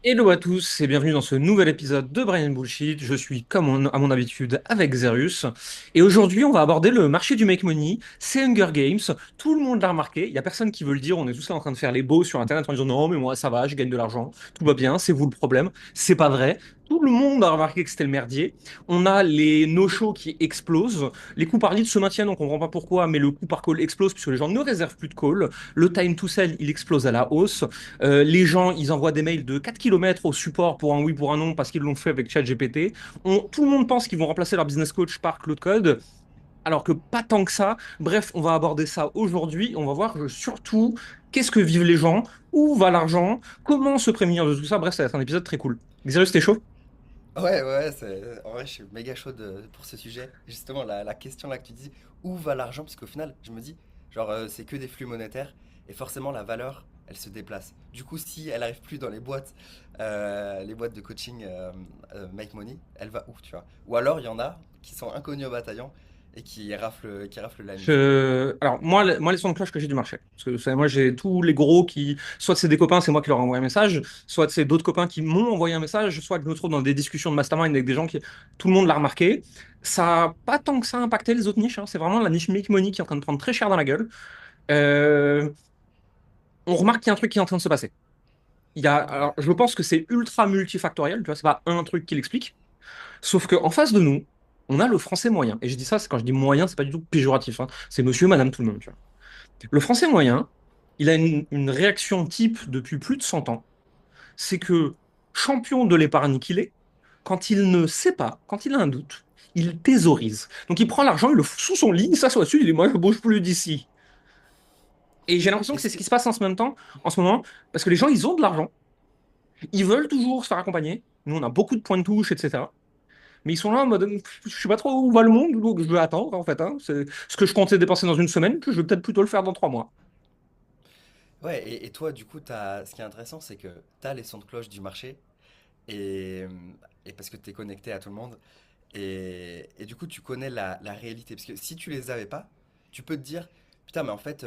Hello à tous et bienvenue dans ce nouvel épisode de Brian Bullshit. Je suis comme à mon habitude avec Zerus et aujourd'hui on va aborder le marché du make money. C'est Hunger Games, tout le monde l'a remarqué, il y a personne qui veut le dire, on est tous là en train de faire les beaux sur internet en disant non mais moi ça va, je gagne de l'argent, tout va bien, c'est vous le problème. C'est pas vrai. Tout le monde a remarqué que c'était le merdier. On a les no-shows qui explosent, les coûts par lead se maintiennent, on comprend pas pourquoi, mais le coût par call explose puisque les gens ne réservent plus de call. Le time to sell il explose à la hausse. Les gens, ils envoient des mails de 4 kilomètres au support pour un oui, pour un non, parce qu'ils l'ont fait avec ChatGPT. Tout le monde pense qu'ils vont remplacer leur business coach par Claude Code, alors que pas tant que ça. Bref, on va aborder ça aujourd'hui. On va voir surtout qu'est-ce que vivent les gens, où va l'argent, comment se prémunir de tout ça. Bref, ça va être un épisode très cool. Xerius, t'es chaud? Ouais, en vrai, je suis méga chaud pour ce sujet. Justement, la question là que tu dis, où va l'argent? Parce qu'au final, je me dis, genre, c'est que des flux monétaires et forcément, la valeur, elle se déplace. Du coup, si elle arrive plus dans les boîtes de coaching Make Money, elle va où, tu vois? Ou alors, il y en a qui sont inconnus au bataillon et qui raflent la mise. Alors, moi, les sons de cloche que j'ai du marché. Parce que moi, j'ai tous les gros qui. Soit c'est des copains, c'est moi qui leur envoie un message. Soit c'est d'autres copains qui m'ont envoyé un message. Soit que je me trouve dans des discussions de mastermind avec des gens qui. Tout le monde l'a remarqué. Ça n'a pas tant que ça impacté les autres niches, hein. C'est vraiment la niche Make Money qui est en train de prendre très cher dans la gueule. Euh, On remarque qu'il y a un truc qui est en train de se passer. Alors, Ouais. je pense que c'est ultra multifactoriel. Tu vois, c'est pas un truc qui l'explique. Sauf qu'en face de nous, on a le français moyen. Et je dis ça, quand je dis moyen, c'est pas du tout péjoratif, hein. C'est monsieur, madame, tout le monde. Tu vois. Le français moyen, il a une réaction type depuis plus de 100 ans. C'est que, champion de l'épargne qu'il est, quand il ne sait pas, quand il a un doute, il thésaurise. Donc il prend l'argent, il le fout sous son lit, il s'assoit dessus, il dit moi je bouge plus d'ici. Et j'ai l'impression que c'est Est-ce ce que, qui se passe en ce même temps, en ce moment, parce que les gens ils ont de l'argent, ils veulent toujours se faire accompagner. Nous on a beaucoup de points de touche, etc. Mais ils sont là en mode je sais pas trop où va le monde, donc je vais attendre en fait, hein. C'est ce que je comptais dépenser dans une semaine, que je vais peut-être plutôt le faire dans 3 mois. ouais, et toi, du coup, ce qui est intéressant, c'est que tu as les sons de cloche du marché et, et parce que tu es connecté à tout le monde. Et du coup, tu connais la réalité. Parce que si tu les avais pas, tu peux te dire, putain, mais en fait,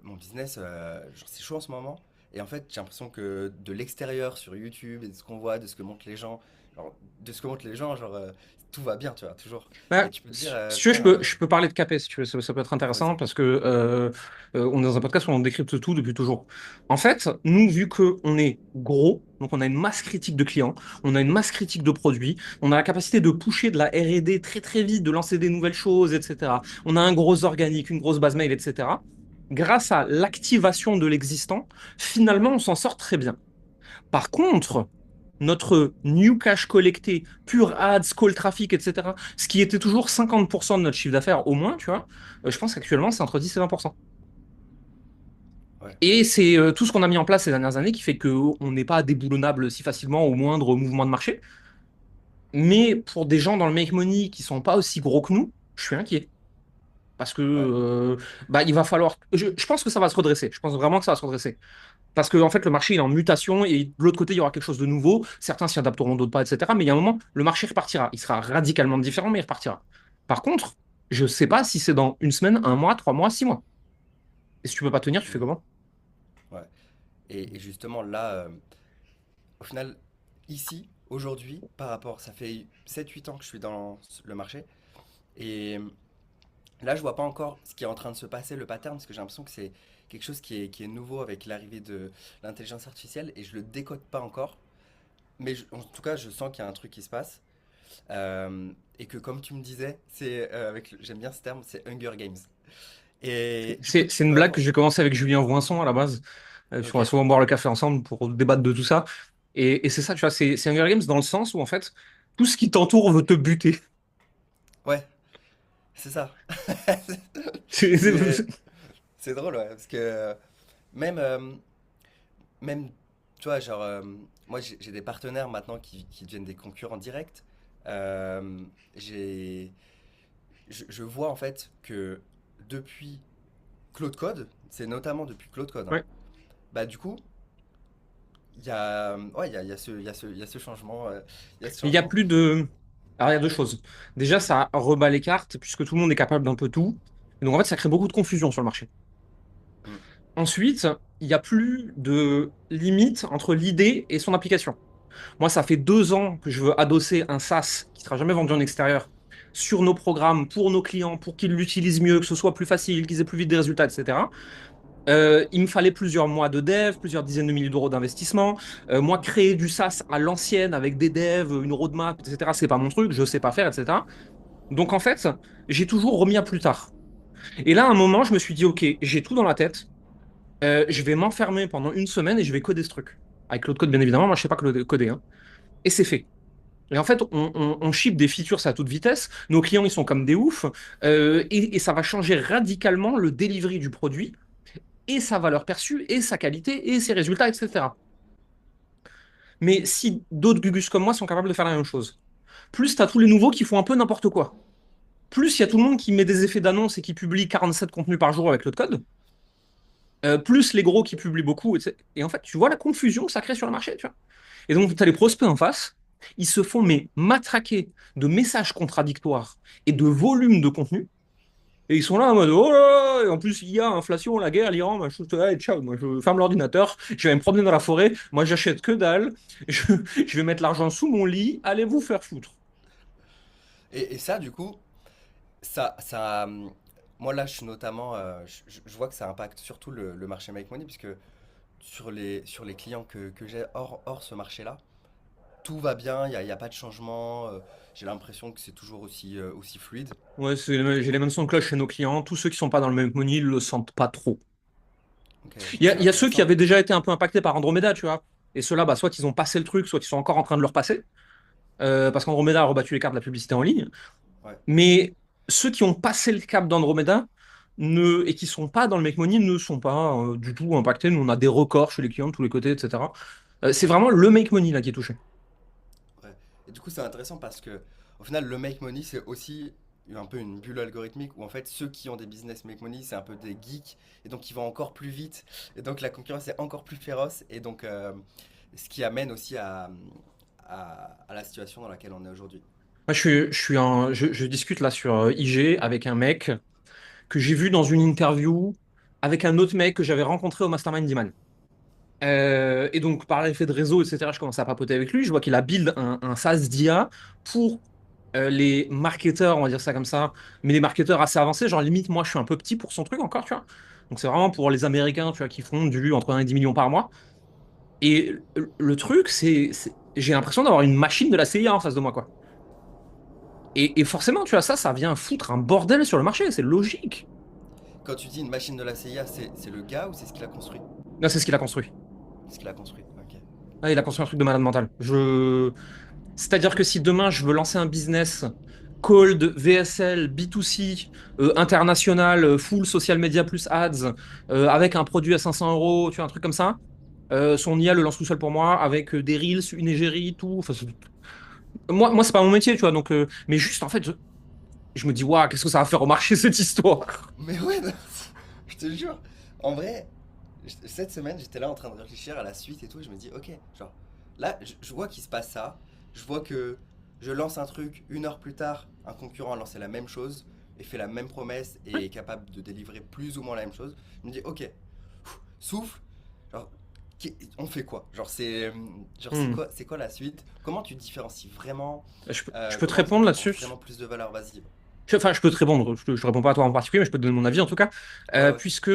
mon business, genre, c'est chaud en ce moment. Et en fait, j'ai l'impression que de l'extérieur, sur YouTube, et de ce qu'on voit, de ce que montrent les gens, genre, tout va bien, tu vois, toujours. Et Bah, tu peux te dire, si tu veux, putain, je peux parler de KP, si tu veux, ça peut être intéressant vas-y. parce que on est dans un podcast où on décrypte tout depuis toujours. En fait, nous, vu qu'on est gros, donc on a une masse critique de clients, on a une masse critique de produits, on a la capacité de pusher de la R&D très très vite, de lancer des nouvelles choses, etc. On a un gros organique, une grosse base mail, etc. Grâce à l'activation de l'existant, finalement, on s'en sort très bien. Par contre, notre new cash collecté, pure ads, call traffic, etc., ce qui était toujours 50% de notre chiffre d'affaires au moins, tu vois, je pense qu'actuellement, c'est entre 10 et 20%. Ouais. Et c'est tout ce qu'on a mis en place ces dernières années qui fait qu'on n'est pas déboulonnable si facilement au moindre mouvement de marché. Mais pour des gens dans le make money qui sont pas aussi gros que nous, je suis inquiet. Parce que Ouais. bah, il va falloir. Je pense que ça va se redresser. Je pense vraiment que ça va se redresser. Parce que en fait, le marché il est en mutation et de l'autre côté, il y aura quelque chose de nouveau. Certains s'y adapteront, d'autres pas, etc. Mais il y a un moment, le marché repartira. Il sera radicalement différent, mais il repartira. Par contre, je ne sais pas si c'est dans une semaine, un mois, 3 mois, 6 mois. Et si tu peux pas tenir, tu fais Mm. comment? Ouais. Et justement, là, au final, ici, aujourd'hui, par rapport, ça fait 7 8 ans que je suis dans le marché. Et là, je vois pas encore ce qui est en train de se passer, le pattern, parce que j'ai l'impression que c'est quelque chose qui est nouveau avec l'arrivée de l'intelligence artificielle et je le décode pas encore. Mais en tout cas, je sens qu'il y a un truc qui se passe. Et que comme tu me disais, j'aime bien ce terme, c'est Hunger Games. Et du coup, C'est tu une peux blague que avoir. j'ai commencé avec Julien Voinson à la base. On va Ok. souvent boire le café ensemble pour débattre de tout ça. Et c'est ça, tu vois, c'est Hunger Games dans le sens où en fait, tout ce qui t'entoure veut te buter. Ouais, c'est ça. C'est- C'est c'est- c'est drôle, ouais, parce que même, euh, même, tu vois, genre, moi j'ai des partenaires maintenant qui deviennent des concurrents directs. Euh, j'ai, je vois en fait que depuis Claude Code, c'est notamment depuis Claude Code, hein, Ouais. bah du coup, ouais, il y a ce changement, il y a ce Il y a changement. plus de. Alors, il y a deux choses. Déjà, ça rebat les cartes, puisque tout le monde est capable d'un peu tout. Et donc, en fait, ça crée beaucoup de confusion sur le marché. Mm. Ensuite, il n'y a plus de limite entre l'idée et son application. Moi, ça fait 2 ans que je veux adosser un SaaS qui ne sera jamais vendu en extérieur sur nos programmes, pour nos clients, pour qu'ils l'utilisent mieux, que ce soit plus facile, qu'ils aient plus vite des résultats, etc. Il me fallait plusieurs mois de dev, plusieurs dizaines de milliers d'euros d'investissement. Moi, créer du SaaS à l'ancienne avec des devs, une roadmap, etc., c'est pas mon truc, je sais pas faire, etc. Donc en fait, j'ai toujours remis à plus tard. Et là, à un moment, je me suis dit, OK, j'ai tout dans la tête. Je vais m'enfermer pendant une semaine et je vais coder ce truc. Avec l'autre code, bien évidemment, moi je sais pas coder, hein. Et c'est fait. Et en fait, on ship des features à toute vitesse. Nos clients, ils sont comme des oufs. Et ça va changer radicalement le delivery du produit et sa valeur perçue et sa qualité et ses résultats, etc. Mais si d'autres Gugus comme moi sont capables de faire la même chose, plus tu as tous les nouveaux qui font un peu n'importe quoi, plus il y a tout le monde qui met des effets d'annonce et qui publie 47 contenus par jour avec l'autre code, plus les gros qui publient beaucoup. Et en fait, tu vois la confusion que ça crée sur le marché, tu vois. Et donc, tu as les prospects en face, ils se font mais matraquer de messages contradictoires et de volumes de contenu. Et ils sont là en mode oh là là, et en plus il y a inflation, la guerre, l'Iran, machin, allez, ciao, moi je ferme l'ordinateur, je vais me promener dans la forêt, moi j'achète que dalle, je, je vais mettre l'argent sous mon lit, allez vous faire foutre. Et ça, du coup, moi là, je suis notamment, je vois que ça impacte surtout le marché Make Money, puisque sur les clients que j'ai hors ce marché-là, tout va bien, il y a pas de changement. J'ai l'impression que c'est toujours aussi fluide. Ouais, j'ai les mêmes sons de cloche chez nos clients, tous ceux qui sont pas dans le même money, ils le sentent pas trop. Ok, Il y a, c'est il y a ceux qui intéressant. avaient déjà été un peu impactés par Andromeda, tu vois. Et ceux-là, bah, soit ils ont passé le truc, soit ils sont encore en train de le repasser, parce qu'Andromeda a rebattu les cartes de la publicité en ligne. Ouais, Mais ceux qui ont passé le cap d'Andromeda et qui sont pas dans le make money ne sont pas du tout impactés. Nous, on a des records chez les clients de tous les côtés, etc. C'est vraiment le make money là qui est touché. ouais. Et du coup, c'est intéressant parce que au final, le make money, c'est aussi un peu une bulle algorithmique où en fait ceux qui ont des business make money, c'est un peu des geeks et donc ils vont encore plus vite et donc la concurrence est encore plus féroce et donc ce qui amène aussi à la situation dans laquelle on est aujourd'hui. Moi, je discute là sur IG avec un mec que j'ai vu dans une interview avec un autre mec que j'avais rencontré au Mastermind d'Iman. Et donc, par effet de réseau, etc., je commence à papoter avec lui. Je vois qu'il a build un SaaS d'IA pour les marketeurs, on va dire ça comme ça, mais les marketeurs assez avancés. Genre, limite, moi, je suis un peu petit pour son truc encore, tu vois. Donc, c'est vraiment pour les Américains, tu vois, qui font du entre 1 et 10 millions par mois. Et le truc, j'ai l'impression d'avoir une machine de la CIA en face de moi, quoi. Et forcément, tu vois, ça vient foutre un bordel sur le marché, c'est logique. Quand tu dis une machine de la CIA, c'est le gars ou c'est ce qu'il a construit? Là, c'est ce qu'il a construit. Ce qu'il a construit, ok. Ah, il a construit un truc de malade mental. C'est-à-dire que si demain je veux lancer un business cold, VSL, B2C, international, full social media plus ads, avec un produit à 500 euros, tu vois, un truc comme ça, son IA le lance tout seul pour moi, avec des reels, une égérie, tout. Enfin, moi c'est pas mon métier, tu vois, donc, mais juste en fait, je me dis, waouh, qu'est-ce que ça va faire au marché cette histoire? Mais ouais, non, je te jure. En vrai, cette semaine, j'étais là en train de réfléchir à la suite et tout, et je me dis, ok, genre, là, je vois qu'il se passe ça, je vois que je lance un truc, 1 heure plus tard, un concurrent a lancé la même chose, et fait la même promesse, et est capable de délivrer plus ou moins la même chose. Je me dis, ok, souffle, genre, on fait quoi? Genre, Hmm. c'est quoi la suite? Comment tu différencies vraiment? Je peux te Comment répondre tu apportes là-dessus. vraiment plus de valeur? Vas-y. Enfin, je peux te répondre. Je réponds pas à toi en particulier, mais je peux te donner mon avis en tout cas. Ouais, ouais. Puisque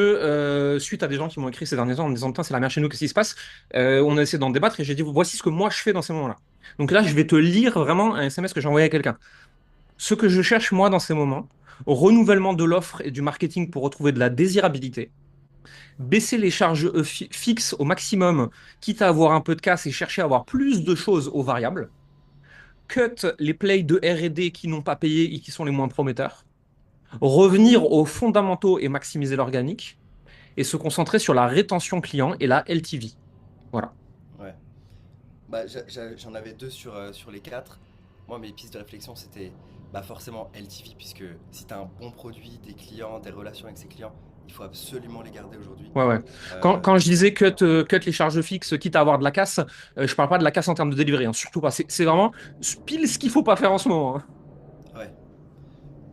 suite à des gens qui m'ont écrit ces derniers temps en me disant, putain, c'est la merde chez nous, qu'est-ce qui se passe? On a essayé d'en débattre et j'ai dit, voici ce que moi je fais dans ces moments-là. Donc là, je vais te lire vraiment un SMS que j'ai envoyé à quelqu'un. Ce que je cherche moi dans ces moments, renouvellement de l'offre et du marketing pour retrouver de la désirabilité, baisser les charges fixes au maximum, quitte à avoir un peu de casse et chercher à avoir plus de choses aux variables, cut les plays de R&D qui n'ont pas payé et qui sont les moins prometteurs, revenir aux fondamentaux et maximiser l'organique, et se concentrer sur la rétention client et la LTV. Voilà. Ouais. Bah, j'en avais deux sur les quatre. Moi, mes pistes de réflexion, c'était bah, forcément LTV, puisque si tu as un bon produit, des clients, des relations avec ces clients, il faut absolument les garder aujourd'hui. Ouais, ouais. Quand je Donc, disais cut les charges fixes, quitte à avoir de la casse, je parle pas de la casse en termes de delivery, hein, surtout pas. C'est vraiment pile ce qu'il faut pas faire en ce moment, hein. ouais,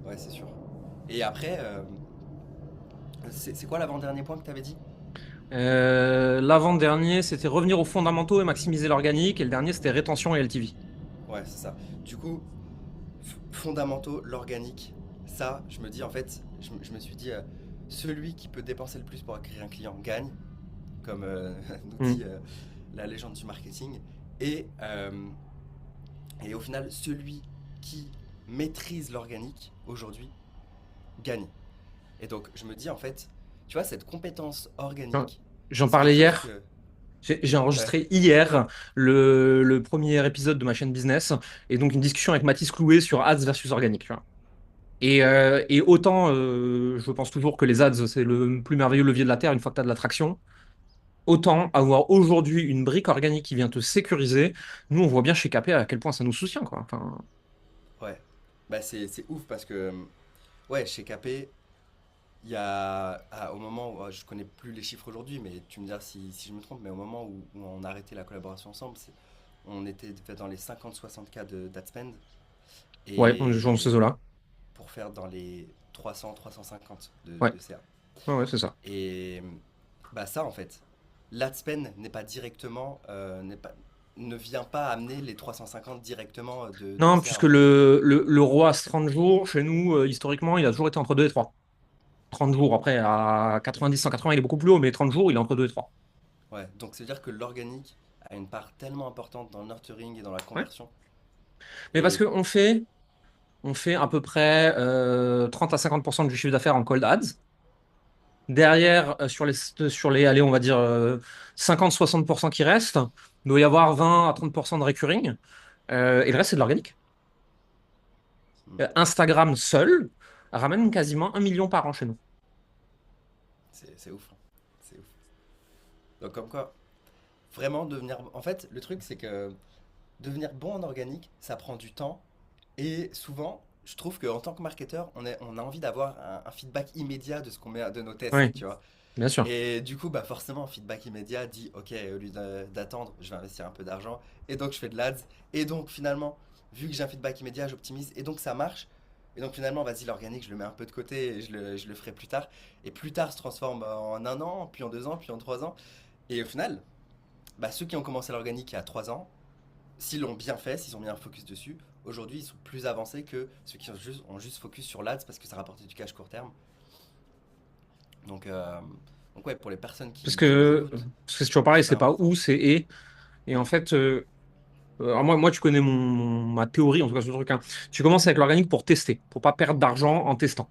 ouais, c'est sûr. Et après, c'est quoi l'avant-dernier point que tu avais dit? L'avant-dernier, c'était revenir aux fondamentaux et maximiser l'organique. Et le dernier, c'était rétention et LTV. Ouais, c'est ça. Du coup, fondamentaux, l'organique, ça, je me dis en fait, je me suis dit, celui qui peut dépenser le plus pour acquérir un client gagne, comme nous Hmm. dit la légende du marketing. Et, euh, et au final, celui qui maîtrise l'organique aujourd'hui gagne. Et donc, je me dis en fait, tu vois, cette compétence Hein, organique, j'en c'est quelque parlais chose hier. que. J'ai Ouais. enregistré hier le premier épisode de ma chaîne business et donc une discussion avec Mathis Clouet sur ads versus organique. Tu vois. Et autant, je pense toujours que les ads, c'est le plus merveilleux levier de la Terre une fois que tu as de l'attraction. Autant avoir aujourd'hui une brique organique qui vient te sécuriser. Nous, on voit bien chez KP à quel point ça nous soucie, quoi. Enfin, Ouais. Bah, c'est ouf parce que, ouais, chez KP, il y a, au moment où, je connais plus les chiffres aujourd'hui, mais tu me diras si je me trompe, mais au moment où on a arrêté la collaboration ensemble, on était fait dans les 50-60K d'ad spend ouais, on joue dans ces et eaux-là. pour faire dans les 300-350 Ouais, de CA. ouais, ouais, c'est ça. Et bah ça en fait, l'ad spend n'est pas directement, ne vient pas amener les 350 directement de Non, CA puisque en fait. le ROAS 30 jours, chez nous, historiquement, il a toujours été entre 2 et 3. 30 jours, après, à 90, 180, il est beaucoup plus haut, mais 30 jours, il est entre 2 et 3. Ouais, donc c'est à dire que l'organique a une part tellement importante dans le nurturing et dans la Ouais. conversion. Mais parce Et qu'on fait à peu près 30 à 50% du chiffre d'affaires en cold ads. Derrière, sur les, allez, on va dire 50-60% qui restent, il doit y avoir 20 à 30% de recurring. Et le reste, c'est de l'organique. hmm, Instagram seul ramène quasiment 1 million par an chez nous. c'est ouf, hein. C'est ouf. Donc comme quoi, vraiment devenir. En fait, le truc c'est que devenir bon en organique, ça prend du temps. Et souvent, je trouve qu'en tant que marketeur, on a envie d'avoir un feedback immédiat de ce qu'on met de nos tests, Oui, tu vois. bien sûr. Et du coup, bah forcément, feedback immédiat dit, ok, au lieu d'attendre, je vais investir un peu d'argent. Et donc, je fais de l'ads. Et donc, finalement, vu que j'ai un feedback immédiat, j'optimise. Et donc, ça marche. Et donc, finalement, vas-y, l'organique, je le mets un peu de côté et je le ferai plus tard. Et plus tard se transforme en 1 an, puis en 2 ans, puis en 3 ans. Et au final, bah, ceux qui ont commencé l'organique il y a 3 ans, s'ils l'ont bien fait, s'ils ont mis un focus dessus, aujourd'hui, ils sont plus avancés que ceux qui ont juste focus sur l'ads parce que ça rapportait du cash court terme. Donc, euh, donc ouais, pour les personnes Parce qui nous que, écoutent, parce que c'est toujours pareil, super c'est pas important. où, c'est et. Et en Mm, fait, alors moi, tu connais ma théorie, en tout cas, ce truc, hein. Tu commences avec l'organique pour tester, pour pas perdre d'argent en testant.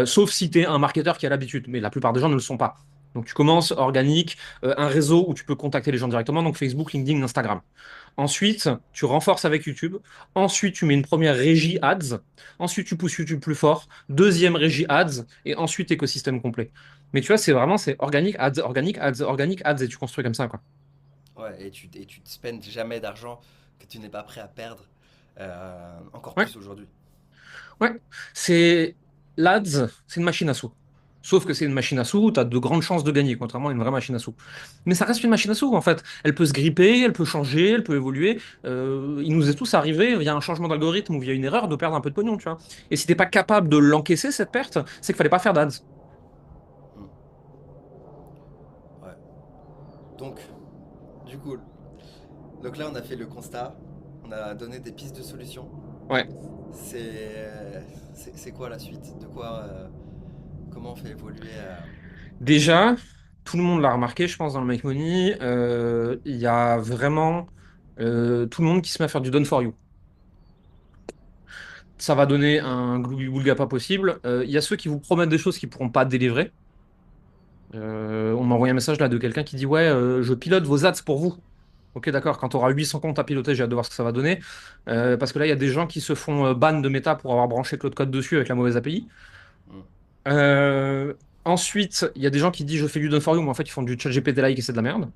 Sauf si tu es un marketeur qui a l'habitude, mais la plupart des gens ne le sont pas. Donc tu commences organique, un réseau où tu peux contacter les gens directement, donc Facebook, LinkedIn, Instagram. Ensuite, tu renforces avec YouTube. Ensuite, tu mets une première régie ads. Ensuite, tu pousses YouTube plus fort. Deuxième régie ads. Et ensuite, écosystème complet. Mais tu vois, c'est organique, ads, organique, ads, organique, ads, et tu construis comme ça, quoi. ouais, et tu te spends jamais d'argent que tu n'es pas prêt à perdre, encore Ouais, plus aujourd'hui. ouais. C'est L'ads, c'est une machine à sous. Sauf que c'est une machine à sous, tu as de grandes chances de gagner, contrairement à une vraie machine à sous. Mais ça reste une machine à sous, en fait. Elle peut se gripper, elle peut changer, elle peut évoluer. Il nous est tous arrivé, via un changement d'algorithme ou via une erreur, de perdre un peu de pognon, tu vois. Et si t'es pas capable de l'encaisser, cette perte, c'est qu'il fallait pas faire d'ads. Mm, ouais. Donc, du coup, là, on a fait le constat, on a donné des pistes de solutions. Ouais. C'est quoi la suite? Comment on fait évoluer Déjà, tout le monde l'a remarqué, je pense, dans le Make Money, il y a vraiment tout le monde qui se met à faire du done for you. Ça va donner un gloubi-boulga pas possible. Il y a ceux qui vous promettent des choses qu'ils pourront pas délivrer. On m'a envoyé un message là de quelqu'un qui dit ouais, je pilote vos ads pour vous. Ok, d'accord, quand tu auras 800 comptes à piloter, j'ai hâte de voir ce que ça va donner. Parce que là, il y a des gens qui se font ban de Meta pour avoir branché Claude Code dessus avec la mauvaise API. Mm, Euh, Ensuite, il y a des gens qui disent je fais du done for you, mais en fait, ils font du chat GPT-like et c'est de la merde.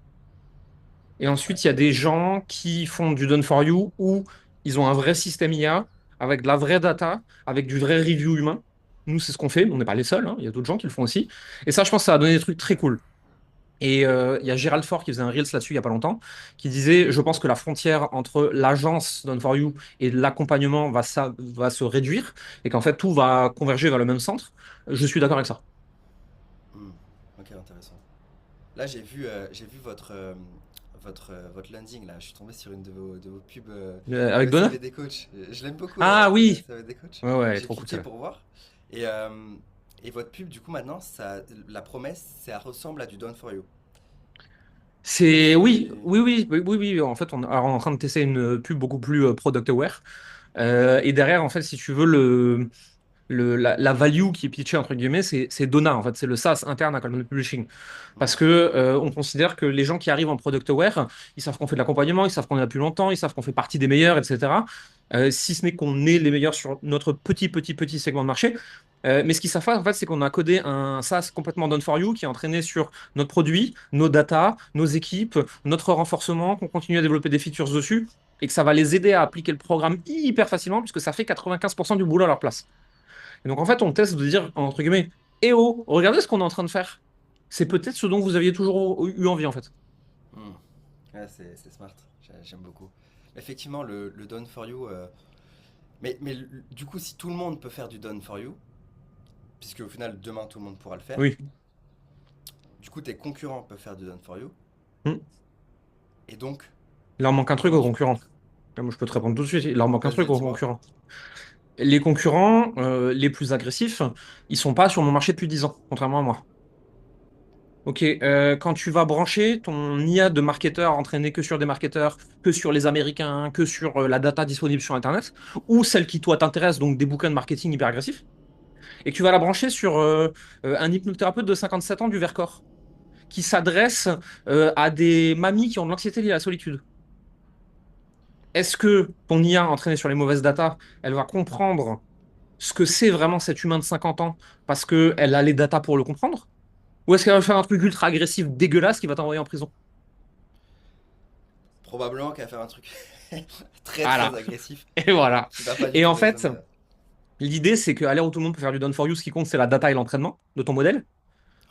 Et ouais. ensuite, il y a des gens qui font du done for you où ils ont un vrai système IA avec de la vraie data, avec du vrai review humain. Nous, c'est ce qu'on fait, mais on n'est pas les seuls, hein. Il y a d'autres gens qui le font aussi. Et ça, je pense que ça a donné des trucs très cool. Et il y a Gérald Fort qui faisait un Reels là-dessus il n'y a pas longtemps, qui disait, je pense que la frontière entre l'agence Done for You et l'accompagnement va se réduire et qu'en fait tout va converger vers le même centre. Je suis d'accord avec ça. Mm, ok, intéressant. Là, j'ai vu votre landing là. Je suis tombé sur une de vos pubs Avec Donna? SAV des coachs. Je l'aime beaucoup Ah la oui! SAV des coachs. Ouais, ouais, elle est J'ai trop cool cliqué celle-là. pour voir. Et, euh, et votre pub, du coup, maintenant, la promesse, ça ressemble à du Done for You. C'est oui, C'est. oui, oui, oui, oui, oui. En fait, alors, on est en train de tester une pub beaucoup plus product aware. Et derrière, en fait, si tu veux, la value qui est pitchée, entre guillemets, c'est Donna, en fait, c'est le SaaS interne à Coleman Publishing. Parce Ouais. que on considère que les gens qui arrivent en product aware, ils savent qu'on fait de l'accompagnement, ils savent qu'on est là depuis longtemps, ils savent qu'on fait partie des meilleurs, etc. Si ce n'est qu'on est les meilleurs sur notre petit segment de marché. Mais ce qu'ils savent pas, en fait, c'est qu'on a codé un SaaS complètement done for you qui est entraîné sur notre produit, nos data, nos équipes, notre renforcement, qu'on continue à développer des features dessus et que ça va les aider à appliquer le programme hyper facilement puisque ça fait 95% du boulot à leur place. Et donc, en fait, on teste de dire, entre guillemets, eh oh, regardez ce qu'on est en train de faire. C'est peut-être ce dont vous aviez toujours eu envie, en fait. Hmm. Ouais, c'est smart. J'aime beaucoup. Effectivement, le Done for You. Du coup, si tout le monde peut faire du Done for You, puisque au final, demain, tout le monde pourra le faire, Oui. du coup, tes concurrents peuvent faire du Done for You. Hmm. Et donc, Il leur manque un truc comment aux tu. concurrents. Là, moi, je peux te répondre tout de suite. Il leur manque un truc Vas-y, aux dis-moi. concurrents. Les concurrents les plus agressifs, ils sont pas sur mon marché depuis 10 ans, contrairement à moi. Ok, quand tu vas brancher ton IA de marketeur entraîné que sur des marketeurs, que sur les Américains, que sur la data disponible sur Internet, ou celle qui toi t'intéresse, donc des bouquins de marketing hyper agressifs, et que tu vas la brancher sur un hypnothérapeute de 57 ans du Vercors, qui s'adresse à des mamies qui ont de l'anxiété liée à la solitude. Est-ce que ton IA entraînée sur les mauvaises datas, elle va comprendre ce que c'est vraiment cet humain de 50 ans parce qu'elle a les datas pour le comprendre? Ou est-ce qu'elle va faire un truc ultra agressif, dégueulasse, qui va t'envoyer en prison? Probablement qu'elle va faire un truc très très Voilà. agressif Et voilà. qui va pas du Et tout en fait, résonner. l'idée, c'est qu'à l'heure où tout le monde peut faire du done for you, ce qui compte, c'est la data et l'entraînement de ton modèle.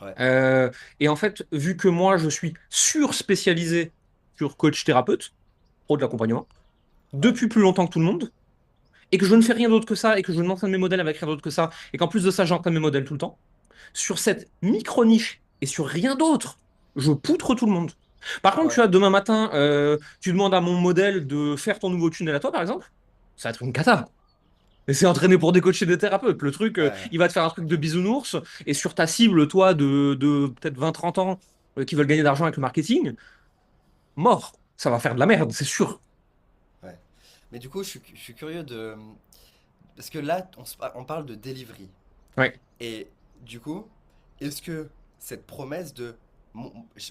Ouais, Euh, et en fait, vu que moi, je suis sur-spécialisé sur coach thérapeute, pro de l'accompagnement, ouais, depuis plus longtemps que tout le monde, et que je ne fais rien d'autre que ça, et que je n'entraîne mes modèles avec rien d'autre que ça, et qu'en plus de ça, j'entraîne mes modèles tout le temps, sur cette micro-niche et sur rien d'autre, je poutre tout le monde. Par contre, tu ouais, vois, demain matin, tu demandes à mon modèle de faire ton nouveau tunnel à toi, par exemple, ça va être une cata. Et c'est entraîné pour décoacher des thérapeutes. Le truc, ouais. il va te faire un truc de bisounours, et sur ta cible, toi, de peut-être 20-30 ans, qui veulent gagner de l'argent avec le marketing, mort. Ça va faire de la merde, c'est sûr. Ouais. Mais du coup, je suis curieux de. Parce que là, on parle de delivery. Ouais. Et du coup, est-ce que cette promesse de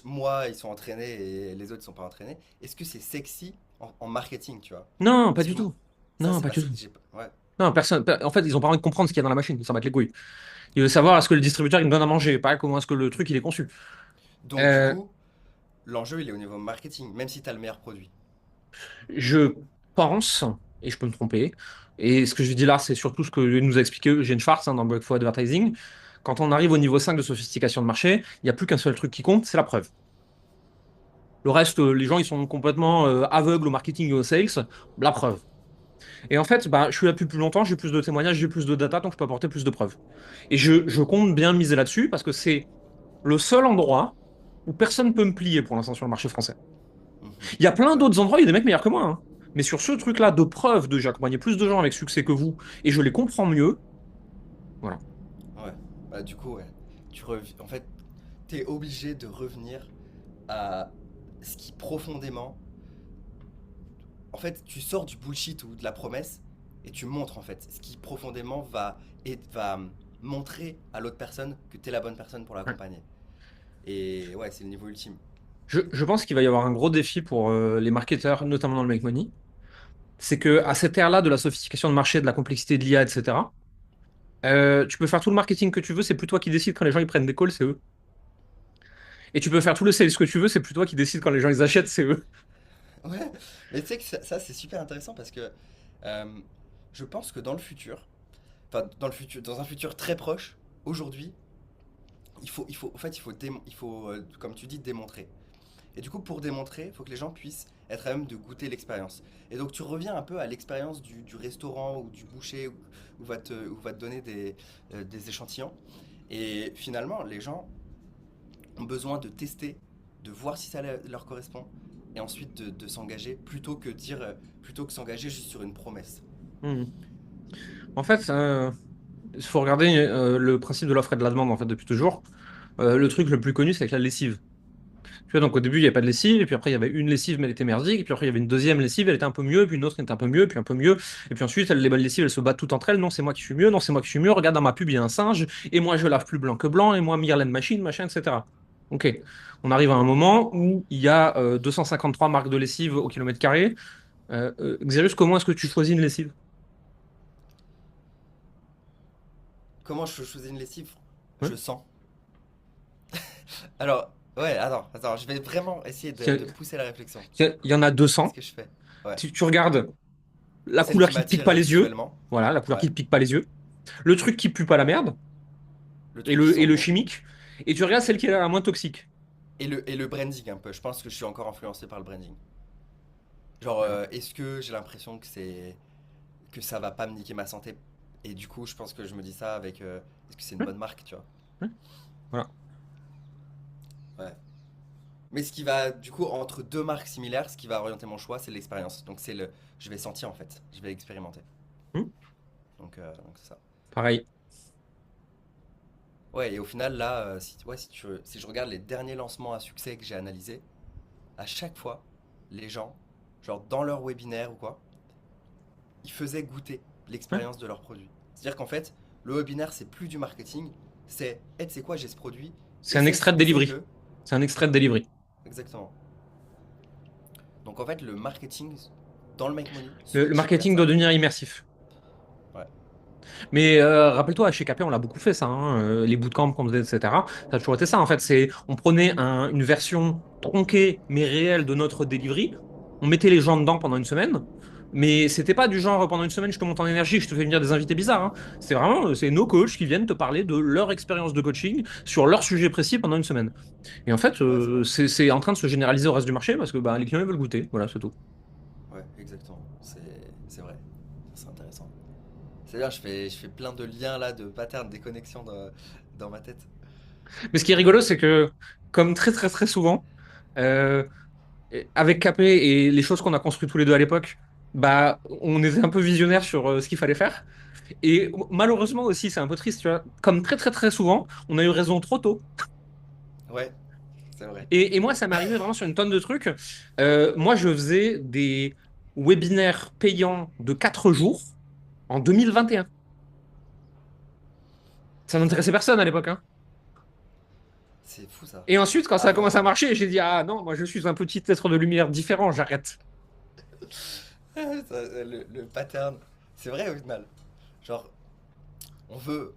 moi, ils sont entraînés et les autres, ils sont pas entraînés, est-ce que c'est sexy en marketing, tu vois? Non, pas Parce du que tout. ça, Non, c'est pas pas du tout. sexy. Ouais. Non, personne. En fait, ils ont pas envie de comprendre ce qu'il y a dans la machine. Ils s'en battent les couilles. Ils veulent savoir est-ce que le distributeur il me donne à manger, pas comment est-ce que le truc il est conçu. Donc, du Euh, coup, l'enjeu, il est au niveau marketing, même si tu as le meilleur produit. je pense, et je peux me tromper, et ce que je dis là, c'est surtout ce que nous a expliqué Eugene Schwartz dans Breakthrough Advertising. Quand on arrive au niveau 5 de sophistication de marché, il n'y a plus qu'un seul truc qui compte, c'est la preuve. Le reste, les gens, ils sont complètement aveugles au marketing et au sales. La preuve. Et en fait, bah, je suis là depuis plus longtemps, j'ai plus de témoignages, j'ai plus de data, donc je peux apporter plus de preuves. Et je compte bien miser là-dessus parce que c'est le seul endroit où personne ne peut me plier pour l'instant sur le marché français. Mhm. Il y a plein Ouais, d'autres endroits, il y a des mecs meilleurs que moi, hein. Mais sur ce truc-là de preuve de j'ai accompagné plus de gens avec succès que vous et je les comprends mieux, voilà. ouais. Bah, du coup, ouais. En fait, tu es obligé de revenir à ce qui profondément. En fait, tu sors du bullshit ou de la promesse et tu montres en fait ce qui profondément va montrer à l'autre personne que tu es la bonne personne pour Ouais. l'accompagner. Et ouais, c'est le niveau ultime. Je pense qu'il va y avoir un gros défi pour les marketeurs, notamment dans le make money. C'est que à cette ère-là de la sophistication de marché, de la complexité de l'IA, etc., tu peux faire tout le marketing que tu veux, c'est plus toi qui décides quand les gens ils prennent des calls, c'est eux. Et tu peux faire tout le sales que tu veux, c'est plus toi qui décides quand les gens ils achètent, c'est eux. Ouais, mais tu sais que ça, c'est super intéressant parce que euh, je pense que dans le futur, enfin dans un futur très proche, aujourd'hui, en fait, comme tu dis, démontrer. Et du coup, pour démontrer, il faut que les gens puissent être à même de goûter l'expérience. Et donc, tu reviens un peu à l'expérience du restaurant ou du boucher où va te donner des échantillons. Et finalement, les gens ont besoin de tester de voir si ça leur correspond, et ensuite de s'engager plutôt que s'engager juste sur une promesse. Mhm. En fait, il faut regarder le principe de l'offre et de la demande en fait depuis toujours. Le truc le plus connu, c'est avec la lessive. Tu vois, donc au début, il n'y avait pas de lessive, et puis après, il y avait une lessive, mais elle était merdique, et puis après, il y avait une deuxième lessive, elle était un peu mieux, puis une autre qui était un peu mieux, puis un peu mieux, et puis ensuite, les bonnes lessives, elles se battent toutes entre elles. Non, c'est moi qui suis mieux, non, c'est moi qui suis mieux, regarde dans ma pub, il y a un singe, et moi, je lave plus blanc que blanc, et moi, Myrlène Machine, machin, etc. Ok. On arrive à un moment où il y a 253 marques de lessive au kilomètre carré. Xerius, comment est-ce que tu choisis une lessive? Comment je choisis une lessive? Ouais. Je sens. Alors, ouais, attends, je vais vraiment essayer de pousser la réflexion. Il y en a Qu'est-ce 200. que je fais? Ouais. Tu regardes la Celle couleur qui qui te pique pas m'attire les yeux. visuellement. Voilà, la couleur Ouais. qui te pique pas les yeux. Le truc qui pue pas la merde. Le Et truc qui le, et sent le bon. chimique. Et tu regardes celle qui est la moins toxique. Et le branding un peu. Je pense que je suis encore influencé par le branding. Genre, Voilà. est-ce que j'ai l'impression que ça va pas me niquer ma santé? Et du coup, je pense que je me dis ça avec est-ce que c'est une Ouais, bonne marque, tu vois? ouais, voilà. Ouais. Mais ce qui va, du coup, entre deux marques similaires, ce qui va orienter mon choix, c'est l'expérience. Donc je vais sentir en fait, je vais expérimenter. Hmm, Donc c'est ça. pareil. Ouais, et au final, là, si je regarde les derniers lancements à succès que j'ai analysés, à chaque fois, les gens, genre dans leur webinaire ou quoi, ils faisaient goûter Ouais. l'expérience de leur produit. C'est-à-dire qu'en fait, le webinaire, c'est plus du marketing, c'est, hey, tu sais quoi, j'ai ce produit, C'est un extrait de delivery. essaye-le. C'est un extrait de delivery. Exactement. Donc en fait, le marketing dans le Make Money Le switch vers marketing doit ça. devenir immersif. Ouais, Mais rappelle-toi, chez KP, on l'a beaucoup fait ça, hein, les bootcamps qu'on faisait, etc. Ça a toujours été ça. En fait, on prenait une version tronquée mais réelle de notre delivery, on mettait les gens dedans pendant une semaine, mais c'était pas du genre pendant une semaine, je te monte en énergie, je te fais venir des invités bizarres, hein. C'est vraiment, c'est nos coachs qui viennent te parler de leur expérience de coaching sur leur sujet précis pendant une semaine. Et en fait, ouais, c'est vrai. c'est en train de se généraliser au reste du marché parce que bah, les clients ils veulent goûter. Voilà, c'est tout. Ouais, exactement. C'est vrai. C'est intéressant. C'est-à-dire, je fais plein de liens là, de patterns, des connexions dans ma tête. Mais ce qui est rigolo, c'est que, comme très très très souvent, euh, avec KP et les choses qu'on a construites tous les deux à l'époque, bah, on était un peu visionnaires sur ce qu'il fallait faire. Et malheureusement aussi, c'est un peu triste, tu vois. Comme très très très souvent, on a eu raison trop tôt. Ouais, c'est vrai. Et moi, ça m'est arrivé vraiment sur une tonne de trucs. Moi, je faisais des webinaires payants de 4 jours en 2021. Ça Putain, n'intéressait personne à l'époque, hein. c'est fou ça. Et ensuite, quand ça a commencé à Avant. marcher, j'ai dit, ah non, moi je suis un petit être de lumière différent, j'arrête. Le pattern. C'est vrai au final. Genre, on veut,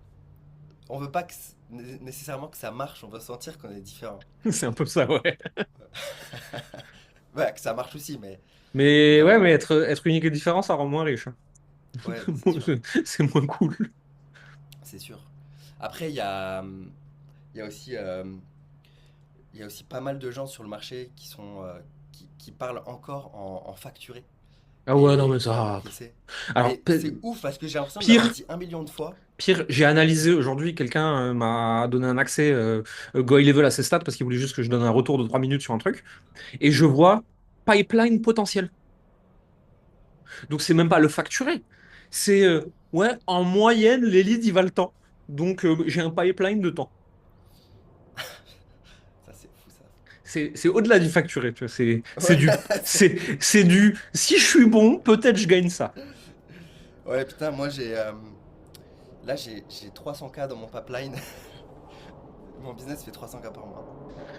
on veut pas nécessairement que ça marche, on veut sentir qu'on est différent. C'est un peu ça, ouais. Ouais, que ça marche aussi, mais Mais ouais, non. mais être unique et différent, ça rend moins riche, hein. Ouais, c'est sûr. C'est moins cool. C'est sûr. Après, il y a aussi, il y a aussi pas mal de gens sur le marché qui parlent encore en facturé Ah ouais, non, et mais qui parlent ça. encaissé. Alors, Et c'est ouf parce que j'ai l'impression de l'avoir pire, dit un million de fois. pire, j'ai analysé aujourd'hui, quelqu'un m'a donné un accès Go High Level à ses stats parce qu'il voulait juste que je donne un retour de 3 minutes sur un truc. Et je vois pipeline potentiel. Donc, c'est même pas le facturé. C'est, ouais, en moyenne, les leads, ils valent tant. Donc, j'ai un pipeline de temps. Ça, c'est fou ça. C'est au-delà du facturé, tu vois. C'est Ouais, du, c'est du, si je suis bon, peut-être je gagne ça. ouais, putain, moi là j'ai 300K dans mon pipeline. Mon business fait 300K par mois.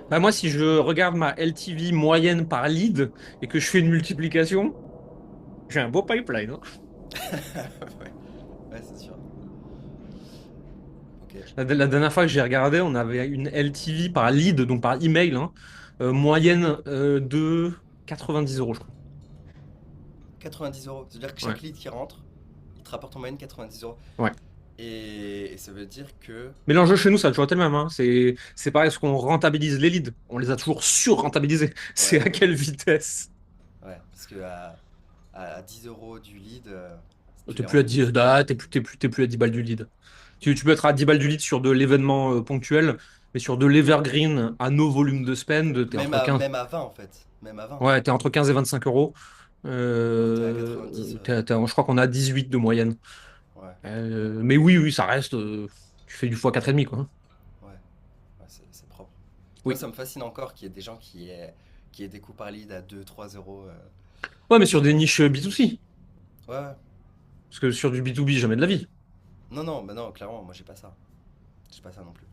Bah, moi, si je regarde ma LTV moyenne par lead et que je fais une multiplication, j'ai un beau pipeline, hein. Ouais, ouais, c'est sûr. Ok. La dernière fois que j'ai regardé, on avait une LTV par lead, donc par email, hein, moyenne de 90 euros, je crois. 90 euros. C'est-à-dire que Ouais, chaque lead qui rentre, il te rapporte en moyenne 90 euros. ouais. Et ça veut dire que. Mais l'enjeu chez nous, ça a toujours été le même, hein. C'est pareil, est-ce qu'on rentabilise les leads? On les a toujours sur-rentabilisés. C'est Ouais, à quelle vitesse? ouais. Parce que à 10 euros du lead, tu T'es les plus à 10, rentabilises pas. t'es plus à 10 balles du lead. Tu peux être à 10 balles du lead sur de l'événement ponctuel. Mais sur de l'evergreen à nos volumes de spend, t'es entre 15, Même à 20 en fait. Même à 20. ouais, t'es entre 15 et 25 euros. T'es à 90. Je crois qu'on a 18 de moyenne. Ouais, Mais oui, oui, ça reste. Tu fais du fois 4,5, quoi. ouais, ouais, c'est propre. Moi, Oui. ça me fascine encore qu'il y ait des gens qui aient des coûts par lead à 2 3 euros. Ouais, mais sur des niches B2C. Ouais, ouais. Parce que sur du B2B, jamais de la vie. Non, non, bah non, clairement, moi j'ai pas ça. J'ai pas ça non plus.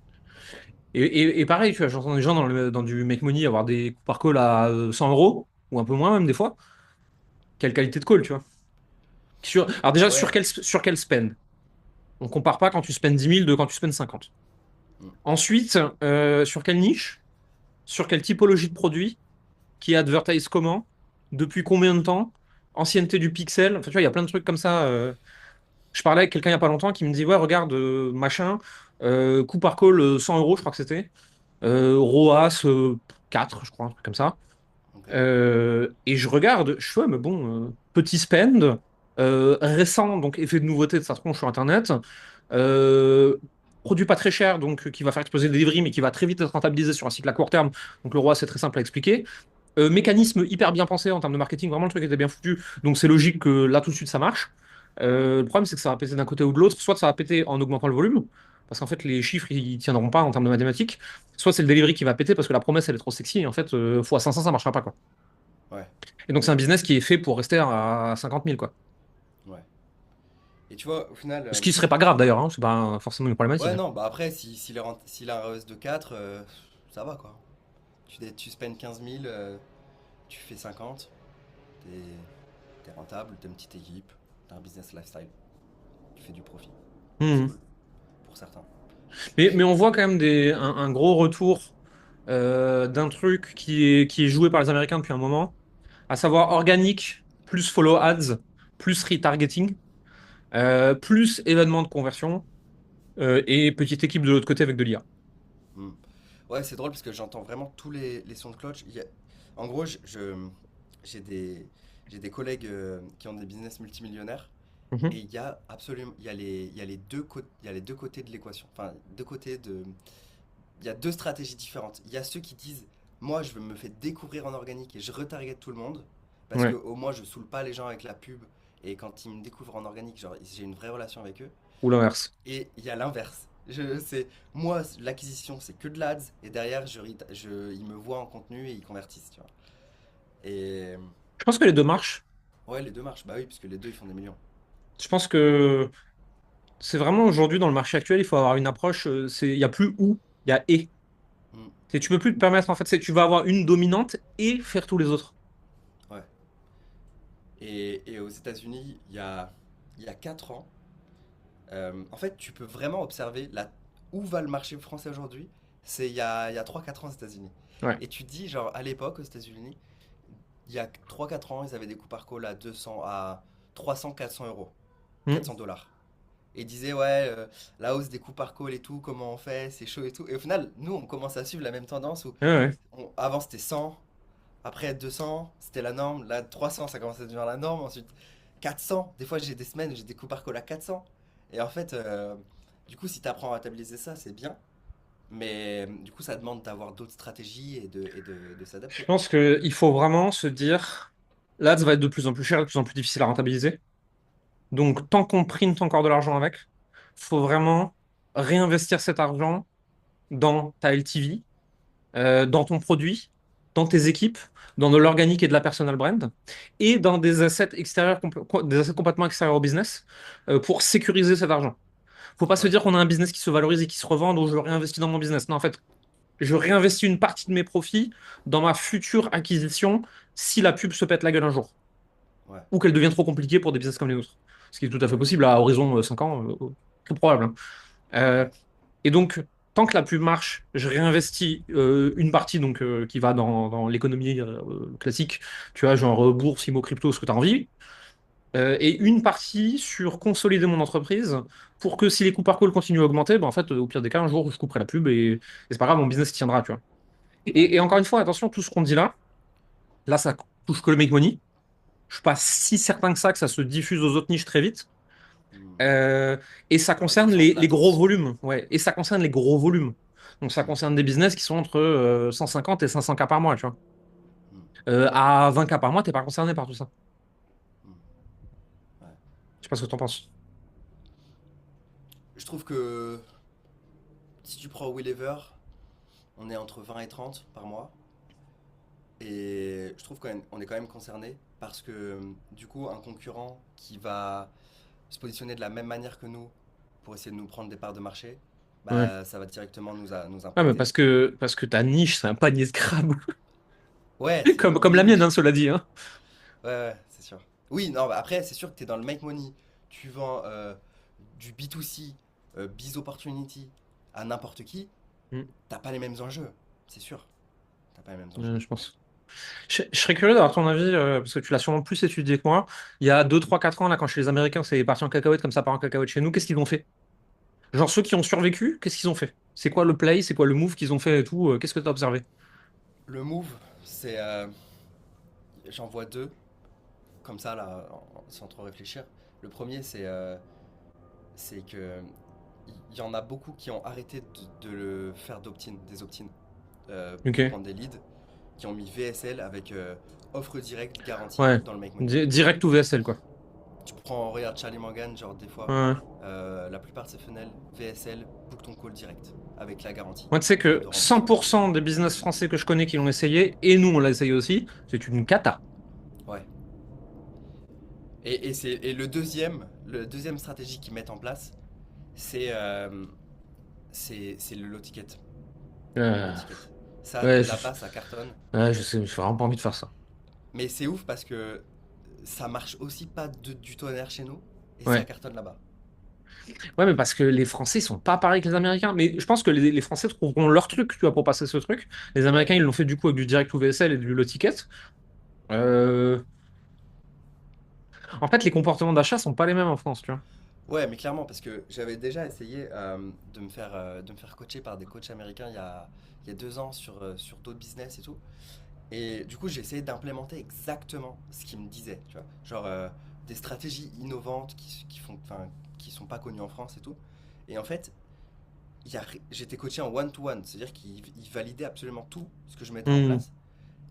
Et pareil, tu vois, j'entends des gens dans du make money avoir des coups par call à 100 euros, ou un peu moins même des fois. Quelle qualité de call, tu vois. Alors déjà, Ouais. sur quel spend? On compare pas quand tu spends 10 000 de quand tu spends 50. Mm. Ensuite, sur quelle niche? Sur quelle typologie de produit? Qui advertise comment? Depuis combien de temps? Ancienneté du pixel? Enfin, tu vois, il y a plein de trucs comme ça. Je parlais avec quelqu'un il y a pas longtemps qui me dit, ouais, regarde, machin, coup par call 100 euros, je crois que c'était. ROAS 4, je crois, un truc comme ça. Ok. Et je regarde, je fais, ouais, mais bon, petit spend, récent, donc effet de nouveauté de sa tronche sur Internet, euh, produit pas très cher, donc qui va faire exploser le delivery, mais qui va très vite être rentabilisé sur un cycle à court terme. Donc le roi, c'est très simple à expliquer. Mécanisme hyper bien pensé en termes de marketing, vraiment le truc était bien foutu, donc c'est logique que là tout de suite ça marche. Le problème, c'est que ça va péter d'un côté ou de l'autre, soit ça va péter en augmentant le volume, parce qu'en fait les chiffres ils tiendront pas en termes de mathématiques, soit c'est le delivery qui va péter parce que la promesse elle est trop sexy, et en fait, fois 500 ça marchera pas quoi. Ouais, Et donc, c'est un business qui est fait pour rester à 50 000, quoi. ouais. Et tu vois, au final, Ce qui serait pas grave d'ailleurs, hein, c'est pas forcément une problématique. ouais, non, bah après, s'il a un RES de 4, ça va quoi. Tu spends 15 000, tu fais 50, t'es t'es rentable, t'as une petite équipe, t'as un business lifestyle, tu fais du profit. C'est Mhm. cool, pour certains. Mais on voit quand même un gros retour d'un truc qui est joué par les Américains depuis un moment, à savoir organique, plus follow ads, plus retargeting, plus événements de conversion, et petite équipe de l'autre côté avec de l'IA. Hmm. Ouais, c'est drôle parce que j'entends vraiment tous les sons de cloche. En gros, j'ai j'ai des collègues qui ont des business multimillionnaires. Et Mhm. il y a absolument, il y a les il y a les deux côtés de l'équation. Enfin, deux côtés de, il y a deux stratégies différentes. Il y a ceux qui disent, moi, je me fais découvrir en organique et je retarget tout le monde parce que Ouais. au moins, je saoule pas les gens avec la pub. Et quand ils me découvrent en organique, genre, j'ai une vraie relation avec eux. Ou l'inverse. Et il y a l'inverse. Moi, l'acquisition, c'est que de l'ads et derrière, ils me voient en contenu et ils convertissent, tu vois. Et Je pense que les deux marchent. ouais, les deux marchent. Bah oui, parce que les deux, ils font des millions. Je pense que c'est vraiment aujourd'hui dans le marché actuel, il faut avoir une approche, il y a plus ou, il y a et. Hmm. Tu peux plus te permettre, en fait, tu vas avoir une dominante et faire tous les autres. Ouais. Et aux États-Unis, il y a 4 ans, en fait, tu peux vraiment observer où va le marché français aujourd'hui. C'est il y a 3 4 ans aux États-Unis. Ouais. Et tu te dis, genre, à l'époque, aux États-Unis, il y a 3 4 ans, ils avaient des coûts par call à 200, à 300 400 euros, Hmm. 400 $. Et ils disaient, ouais, la hausse des coûts par call et tout, comment on fait, c'est chaud et tout. Et au final, nous, on commence à suivre la même tendance où Ouais, ouais. avant c'était 100, après 200, c'était la norme. Là, 300, ça commence à devenir la norme. Ensuite, 400. Des fois, j'ai des semaines où j'ai des coups par call à 400. Et en fait, du coup, si tu apprends à stabiliser ça, c'est bien. Mais du coup, ça demande d'avoir d'autres stratégies de Je s'adapter, quoi. pense qu'il faut vraiment se dire, l'ads va être de plus en plus cher, de plus en plus difficile à rentabiliser. Donc, tant qu'on print encore de l'argent avec, faut vraiment réinvestir cet argent dans ta LTV, dans ton produit, dans tes équipes, dans de l'organique et de la personal brand, et dans des assets extérieurs, des assets complètement extérieurs au business, pour sécuriser cet argent. Faut pas se Ouais, dire qu'on a un business qui se valorise et qui se revend, donc je réinvestis dans mon business. Non, en fait, je réinvestis une partie de mes profits dans ma future acquisition si la pub se pète la gueule un jour, ouais, ou qu'elle devient trop compliquée pour des business comme les nôtres. Ce qui est tout à fait ouais, possible à horizon 5 ans, très probable, hein. Euh, et donc, tant que la pub marche, je réinvestis une partie donc, qui va dans l'économie classique, tu vois, genre bourse, immo, crypto, ce que tu as envie, et une partie sur consolider mon entreprise pour que si les coûts par call continuent à augmenter, ben, en fait, au pire des cas, un jour, je couperai la pub et c'est pas grave, mon business tiendra, tu vois. ouais. Et encore une fois, attention, tout ce qu'on dit là, ça touche que le make money. Je suis pas si certain que ça se diffuse aux autres niches très vite. Hmm. Euh, et ça Faudrait concerne défendre les gros latence. volumes. Ouais. Et ça concerne les gros volumes. Donc ça Mm, concerne des business qui sont entre 150 et 500 k par mois, tu vois. mm, À 20 k par mois, t'es pas concerné par tout ça. mm, ouais. Je sais pas ce que t'en penses. Je trouve que si tu prends Willever, on est entre 20 et 30 par mois. Et je trouve qu'on est quand même concerné parce que du coup, un concurrent qui va se positionner de la même manière que nous pour essayer de nous prendre des parts de marché, Ouais. bah, ça va directement nous Ouais, mais impacter. parce que ta niche, c'est un panier de crabe. Ouais, Comme oui, la mienne, oui, hein, cela dit, hein. ouais, ouais, c'est sûr. Oui, non, bah après, c'est sûr que tu es dans le make money. Tu vends du B2C, biz opportunity à n'importe qui, Mm. t'as pas les mêmes enjeux, c'est sûr. T'as pas les mêmes enjeux. Je pense. Je serais curieux d'avoir ton avis, parce que tu l'as sûrement plus étudié que moi. Il y a 2 3 4 ans, là, quand chez les Américains, c'est parti en cacahuète comme ça part en cacahuète chez nous, qu'est-ce qu'ils ont fait? Genre ceux qui ont survécu, qu'est-ce qu'ils ont fait? C'est quoi le play? C'est quoi le move qu'ils ont fait et tout? Qu'est-ce que tu as observé? Le move, c'est. J'en vois deux, comme ça, là, sans trop réfléchir. Le premier, c'est que il y en a beaucoup qui ont arrêté de le faire d'opt-in, des opt-in, pour Ok. prendre des leads, qui ont mis VSL avec offre directe garantie Ouais. dans le make money. Direct ou VSL, quoi. Tu prends, regarde Charlie Morgan, genre des fois, Ouais. la plupart de ses funnels, VSL, book ton call direct, avec la garantie Moi, tu sais de que remboursement. 100% des business français que je connais qui l'ont essayé, et nous, on l'a essayé aussi, c'est une cata. Ouais. Et le deuxième stratégie qu'ils mettent en place, c'est c'est le low ticket. Le low Euh, ticket. Ça, ouais, là-bas, ça cartonne. ouais, je sais, j'ai vraiment pas envie de faire ça. Mais c'est ouf parce que ça marche aussi pas du tonnerre chez nous et ça Ouais. cartonne là-bas. Ouais, mais parce que les Français, ils sont pas pareils que les Américains. Mais je pense que les Français trouveront leur truc, tu vois, pour passer ce truc. Les Ouais. Américains, ils l'ont fait du coup avec du direct ou VSL et du low ticket. Euh, En fait, les comportements d'achat sont pas les mêmes en France, tu vois. Ouais, mais clairement, parce que j'avais déjà essayé de me faire coacher par des coachs américains il y a 2 ans sur d'autres business et tout. Et du coup, j'ai essayé d'implémenter exactement ce qu'ils me disaient, tu vois. Genre des stratégies innovantes qui sont pas connues en France et tout. Et en fait, j'étais coaché en one-to-one, c'est-à-dire qu'ils validaient absolument tout ce que je mettais en Hmm. place.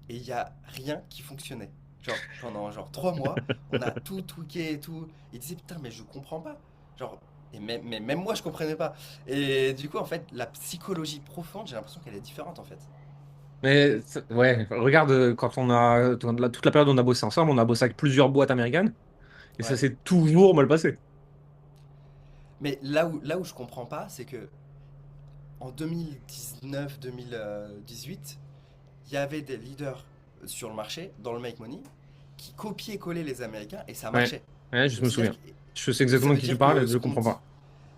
Et il y a rien qui fonctionnait. Genre, pendant genre 3 mois, on a tout tweaké et tout. Ils disaient, putain, mais je comprends pas. Genre, mais même moi, je comprenais pas. Et du coup, en fait, la psychologie profonde, j'ai l'impression qu'elle est différente, en fait. Mais ouais, regarde, quand toute la période où on a bossé ensemble, on a bossé avec plusieurs boîtes américaines et ça Ouais. s'est toujours mal passé. Mais là où je comprends pas, c'est que en 2019-2018, il y avait des leaders sur le marché, dans le make money, qui copiaient-collaient les Américains et ça Ouais, marchait. ouais, je Donc me c'est-à-dire souviens. que Je sais ça exactement de veut qui tu dire parles et que je comprends pas.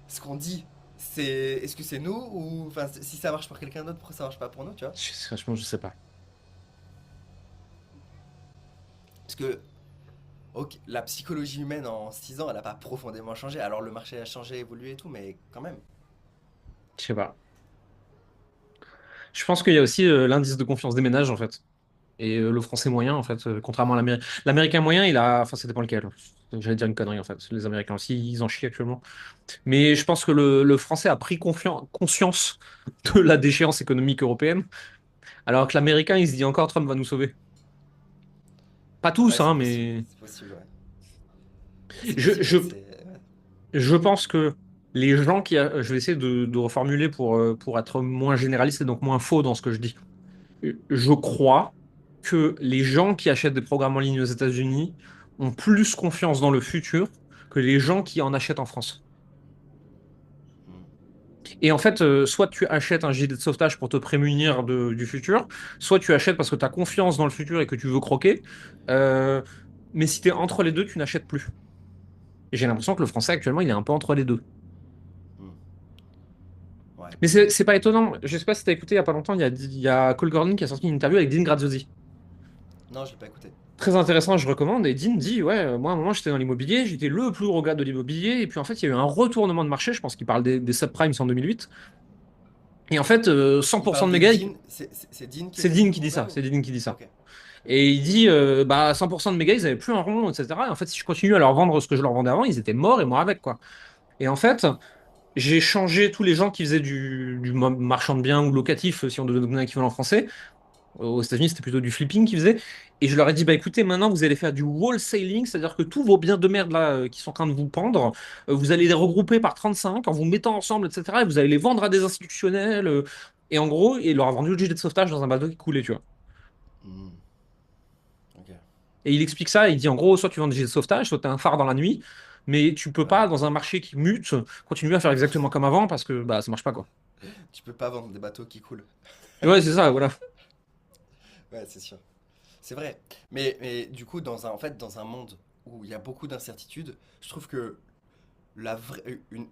ce qu'on dit, c'est est-ce que c'est nous ou enfin si ça marche pour quelqu'un d'autre, pourquoi ça marche pas pour nous, tu vois? Franchement, je sais pas. Parce que ok, la psychologie humaine en 6 ans, elle a pas profondément changé. Alors le marché a changé, évolué et tout, mais quand même. Je sais pas. Je pense qu'il y a aussi l'indice de confiance des ménages, en fait. Et le français moyen, en fait, contrairement à l'américain. L'américain moyen, il a. Enfin, ça dépend lequel. J'allais dire une connerie, en fait. Les Américains aussi, ils en chient actuellement. Mais je pense que le français a pris conscience de la déchéance économique européenne, alors que l'américain, il se dit encore Trump va nous sauver. Pas tous, Ouais, hein, mais c'est possible, ouais. C'est je, possible, je, mais c'est ouais. je pense que les gens je vais essayer de reformuler pour être moins généraliste et donc moins faux dans ce que je dis. Je crois que les gens qui achètent des programmes en ligne aux États-Unis ont plus confiance dans le futur que les gens qui en achètent en France. Hmm. Et en fait, soit tu achètes un gilet de sauvetage pour te prémunir du futur, soit tu achètes parce que tu as confiance dans le futur et que tu veux croquer. Euh, mais si tu es entre les deux, tu n'achètes plus. Et j'ai l'impression que le français actuellement, il est un peu entre les deux. Hmm. Ouais. Mais c'est pas étonnant. Je sais pas si tu as écouté il y a pas longtemps, il y a Cole Gordon qui a sorti une interview avec Dean Graziosi. Non, je l'ai pas écouté. Très intéressant, je recommande. Et Dean dit, ouais, moi à un moment j'étais dans l'immobilier, j'étais le plus gros gars de l'immobilier. Et puis en fait, il y a eu un retournement de marché. Je pense qu'il parle des subprimes en 2008. Et en fait, Il 100% parle de de mes gars, Dean, c'est Dean qui c'est était le Dean plus qui dit gros ça. gars ou? C'est Dean qui dit ça. Ok. Et il dit, bah, 100% de mes gars, ils avaient plus un rond, etc. Et en fait, si je continue à leur vendre ce que je leur vendais avant, ils étaient morts et moi avec, quoi. Et en fait, J'ai changé tous les gens qui faisaient du marchand de biens ou locatif, si on devait donner un équivalent français. Aux États-Unis, c'était plutôt du flipping qu'ils faisaient. Et je leur ai dit, bah écoutez, maintenant vous allez faire du wholesaling, c'est-à-dire que tous vos biens de merde là qui sont en train de vous pendre, vous allez les regrouper par 35 en vous mettant ensemble, etc. Et vous allez les vendre à des institutionnels. Et en gros, il leur a vendu le gilet de sauvetage dans un bateau qui coulait, tu vois. Hmm, ok. Et il explique ça, il dit en gros, soit tu vends des gilets de sauvetage, soit tu as un phare dans la nuit, mais tu peux Ouais. pas, dans un marché qui mute, continuer à faire exactement comme avant parce que bah ça marche pas quoi. Tu peux pas vendre des bateaux qui coulent. Et ouais, c'est ça, voilà. Ouais, c'est sûr. C'est vrai. Mais du coup, en fait, dans un monde où il y a beaucoup d'incertitudes, je trouve que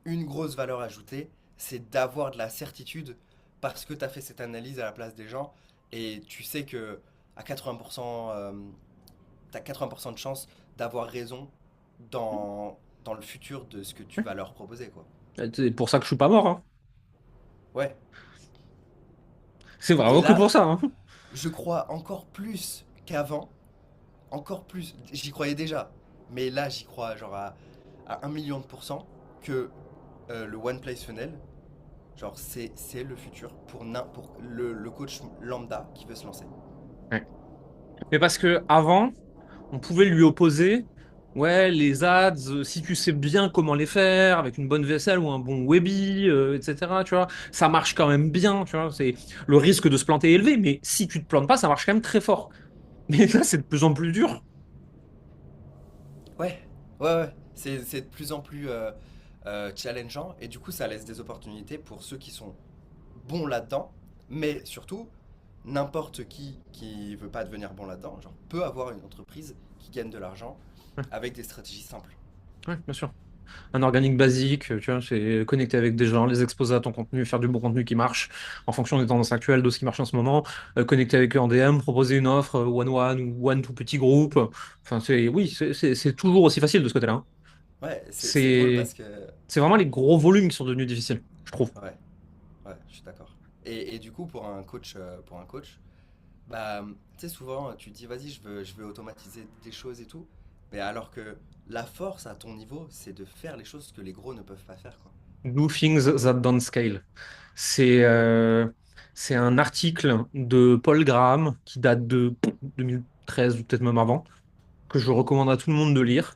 une grosse valeur ajoutée, c'est d'avoir de la certitude parce que tu as fait cette analyse à la place des gens et tu sais que à 80%, tu as 80% de chance d'avoir raison dans le futur de ce que tu vas leur proposer, quoi. C'est pour ça que je suis pas mort, hein. Ouais. C'est Et vraiment que pour là, ça, hein. je crois encore plus qu'avant, encore plus. J'y croyais déjà, mais là, j'y crois genre à 1 million de pourcents que le One Place Funnel, genre, c'est le futur pour le coach lambda qui veut se lancer. Ouais. Mais parce que avant, on pouvait lui opposer, ouais, les ads, si tu sais bien comment les faire, avec une bonne VSL ou un bon Webi, etc., tu vois, ça marche quand même bien, tu vois. C'est le risque de se planter est élevé, mais si tu te plantes pas, ça marche quand même très fort. Mais là, c'est de plus en plus dur. Ouais, ouais. C'est de plus en plus challengeant et du coup, ça laisse des opportunités pour ceux qui sont bons là-dedans, mais surtout, n'importe qui veut pas devenir bon là-dedans, genre, peut avoir une entreprise qui gagne de l'argent Ouais, avec des stratégies simples. ouais, bien sûr. Un organique basique, tu vois, c'est connecter avec des gens, les exposer à ton contenu, faire du bon contenu qui marche en fonction des tendances actuelles, de ce qui marche en ce moment, connecter avec eux en DM, proposer une offre one-one ou one-to petit groupe. Enfin, oui, c'est toujours aussi facile de ce côté-là, hein. Ouais, c'est drôle C'est parce que... c'est vraiment les gros volumes qui sont devenus difficiles, je trouve. Ouais, ouais, je suis d'accord. Et du coup, pour un coach, bah, tu sais, souvent, tu te dis, vas-y, je veux automatiser des choses et tout. Mais alors que la force à ton niveau, c'est de faire les choses que les gros ne peuvent pas faire, quoi. Do things that don't scale. C'est c'est un article de Paul Graham qui date de 2013 ou peut-être même avant, que je recommande à tout le monde de lire.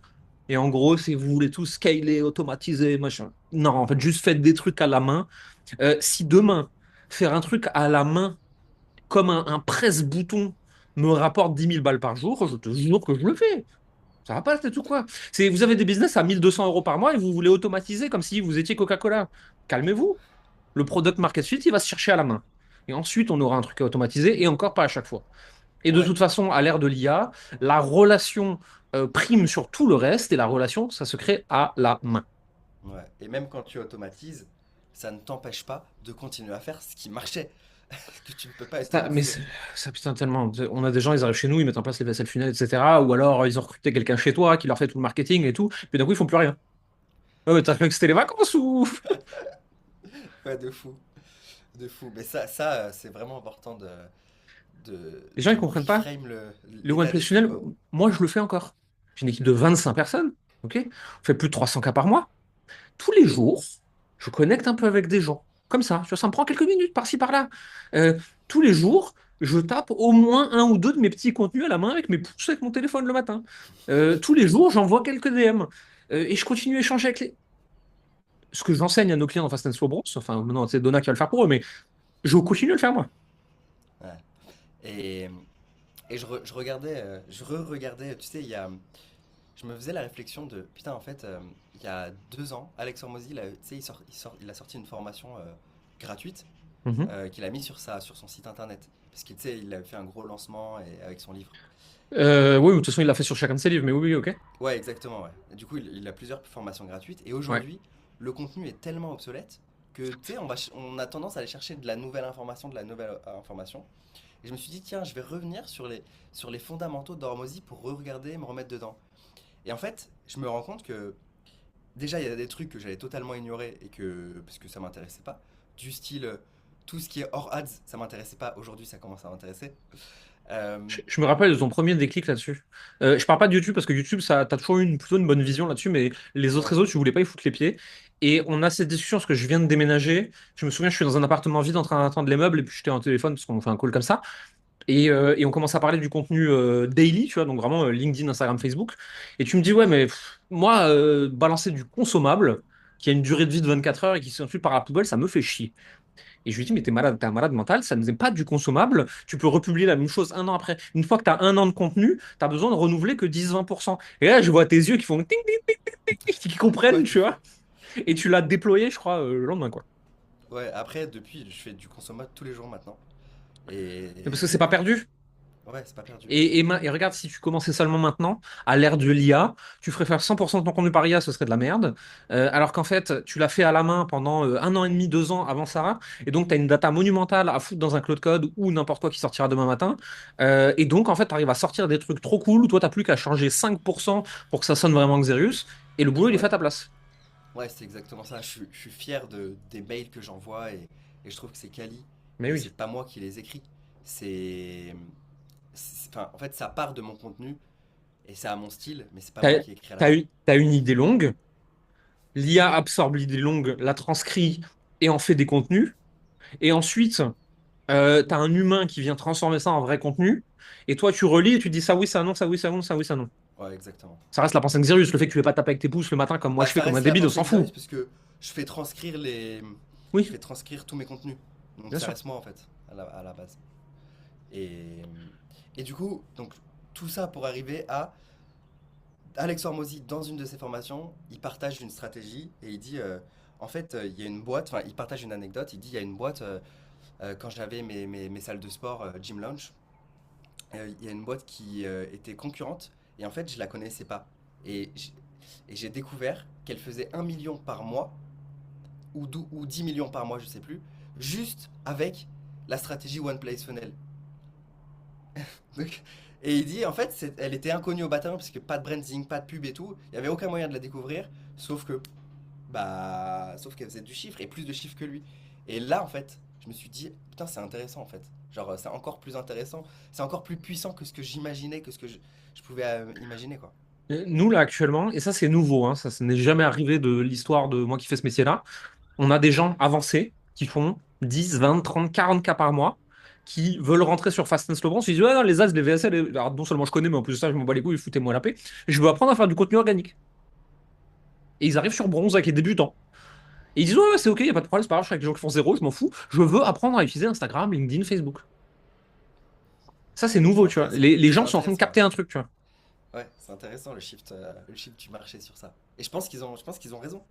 Et en gros, si vous voulez tout scaler, automatiser, machin. Non, en fait, juste faites des trucs à la main. Si demain, faire un truc à la main comme un presse-bouton me rapporte 10 000 balles par jour, je te jure que je le fais. Ça va pas, c'est tout quoi. Vous avez des business à 1 200 € par mois et vous voulez automatiser comme si vous étiez Coca-Cola. Calmez-vous. Le product market fit, il va se chercher à la main. Et ensuite, on aura un truc à automatiser et encore pas à chaque fois. Et de Ouais, toute façon, à l'ère de l'IA, la relation prime sur tout le reste et la relation, ça se crée à la main. ouais. Et même quand tu automatises, ça ne t'empêche pas de continuer à faire ce qui marchait, que tu ne peux pas Ça, mais automatiser. ça, putain, tellement. On a des gens, ils arrivent chez nous, ils mettent en place les vaisselles funèbres, etc. Ou alors, ils ont recruté quelqu'un chez toi qui leur fait tout le marketing et tout. Puis d'un coup, ils font plus rien. Ah ouais, t'as cru que c'était les vacances ou. Ouais, de fou, de fou. Mais ça, c'est vraiment important Les gens, ils de comprennent pas. reframe Le l'état OnePlus d'esprit, Tunnel, quoi. moi, je le fais encore. J'ai une équipe de 25 personnes. OK? On fait plus de 300 cas par mois. Tous les jours, je connecte un peu avec des gens. Comme ça. Tu vois, ça me prend quelques minutes par-ci, par-là. Tous les jours, je tape au moins un ou deux de mes petits contenus à la main avec mes pouces avec mon téléphone le matin. Tous les jours, j'envoie quelques DM. Et je continue à échanger avec les. Ce que j'enseigne à nos clients dans Fast and Slow Bros, enfin, maintenant, c'est Donna qui va le faire pour eux, mais je continue à le faire moi. Ouais. Et, et je regardais, je re-regardais, tu sais, je me faisais la réflexion de, putain, en fait, il y a 2 ans, Alex Hormozy, tu sais, il a sorti une formation gratuite Mhm. qu'il a mis sur son site internet. Parce que, tu sais, il avait fait un gros lancement avec son livre. Oui, de toute façon, il l'a fait sur chacun de ses livres, mais oui, oui, ok. Ouais, exactement, ouais. Et du coup, il a plusieurs formations gratuites. Et Ouais. aujourd'hui, le contenu est tellement obsolète que, tu sais, on a tendance à aller chercher de la nouvelle information, de la nouvelle information. Et je me suis dit, tiens, je vais revenir sur les fondamentaux d'Hormozy pour re-regarder, me remettre dedans. Et en fait, je me rends compte que déjà, il y a des trucs que j'avais totalement ignorés parce que ça m'intéressait pas. Du style, tout ce qui est hors ads, ça m'intéressait pas. Aujourd'hui, ça commence à m'intéresser. Euh, Je me rappelle de ton premier déclic là-dessus. Je parle pas de YouTube parce que YouTube, ça, t'as toujours eu plutôt une bonne vision là-dessus, mais les autres ouais, réseaux, tu voulais pas y foutre les pieds. Et on a cette discussion parce que je viens de déménager. Je me souviens, je suis dans un appartement vide en train d'attendre les meubles et puis j'étais en téléphone parce qu'on fait un call comme ça. Et on commence à parler du contenu daily, tu vois, donc vraiment LinkedIn, Instagram, Facebook. Et tu me dis, ouais, mais moi, balancer du consommable qui a une durée de vie de 24 heures et qui s'ensuit par la poubelle, ça me fait chier. Et je lui dis, mais t'es un malade mental, ça n'est pas du consommable. Tu peux republier la même chose un an après. Une fois que tu as un an de contenu, tu as besoin de renouveler que 10-20%. Et là, je vois tes yeux qui font ting, ting, ting, ting, ting, qui comprennent, Ouais, tu vois. Et tu l'as déployé, je crois, le lendemain, quoi. ouais, après, depuis, je fais du consommable tous les jours maintenant. Et, Mais parce que c'est pas perdu. ouais, c'est pas perdu. Et regarde, si tu commençais seulement maintenant, à l'ère de l'IA, tu ferais faire 100% de ton contenu par IA, ce serait de la merde. Alors qu'en fait, tu l'as fait à la main pendant un an et demi, 2 ans avant ça. Et donc, tu as une data monumentale à foutre dans un cloud code ou n'importe quoi qui sortira demain matin. Et donc, en fait, tu arrives à sortir des trucs trop cool où toi, tu plus qu'à changer 5% pour que ça sonne vraiment Xerius. Et le boulot, il est fait Ouais, à ta place. ouais, c'est exactement ça. Je suis fier des mails que j'envoie et je trouve que c'est quali. Mais Et oui. c'est pas moi qui les écris. C'est. Enfin, en fait, ça part de mon contenu et ça a mon style, mais c'est pas moi T'as, qui écris à la t'as, fin. t'as une idée longue, l'IA absorbe l'idée longue, la transcrit et en fait des contenus. Et ensuite, tu as un humain qui vient transformer ça en vrai contenu, et toi tu relis et tu dis ça oui, ça non, ça oui, ça non, ça oui, ça non. Ouais, exactement. Ça reste la pensée de Xerius, le fait que tu ne vais pas taper avec tes pouces le matin comme moi Bah, je fais ça comme un reste la débile, on pensée s'en fout. Xerius parce que je fais transcrire je Oui, fais transcrire tous mes contenus. Donc bien ça sûr. reste moi en fait, à la base. Et, et du coup, donc tout ça pour arriver à Alex Hormozy, dans une de ses formations, il partage une stratégie et il dit en fait, il y a une boîte, enfin, il partage une anecdote. Il dit il y a une boîte, quand j'avais mes salles de sport Gym Lounge, il y a une boîte qui était concurrente et en fait, je la connaissais pas. Et j'- et j'ai découvert qu'elle faisait 1 million par mois ou 10 millions par mois, je sais plus, juste avec la stratégie One Place Funnel. Donc, et il dit, en fait, elle était inconnue au bataillon, parce que pas de branding, pas de pub et tout. Il n'y avait aucun moyen de la découvrir, sauf qu'elle faisait du chiffre, et plus de chiffres que lui. Et là, en fait, je me suis dit, putain, c'est intéressant, en fait. Genre, c'est encore plus intéressant, c'est encore plus puissant que ce que j'imaginais, que ce que je pouvais imaginer, quoi. Nous là actuellement, et ça c'est nouveau, hein, ça n'est jamais arrivé de l'histoire de moi qui fais ce métier-là, on a des gens avancés qui font 10, 20, 30, 40 cas par mois, qui veulent rentrer sur Fast and Slow Bronze, ils disent ouais, non, les as, les VSL, alors non seulement je connais, mais en plus de ça je m'en bats les couilles, foutez-moi la paix, je veux apprendre à faire du contenu organique. Et ils arrivent sur bronze avec les débutants. Et ils disent, ouais, ouais, c'est ok, il n'y a pas de problème, c'est pas grave, je suis avec les gens qui font zéro, je m'en fous. Je veux apprendre à utiliser Instagram, LinkedIn, Facebook. Ça, c'est nouveau, tu vois. Les C'est gens sont en train de intéressant, ouais. capter un truc, tu vois. Ouais, c'est intéressant le shift du marché sur ça. Et je pense qu'ils ont raison.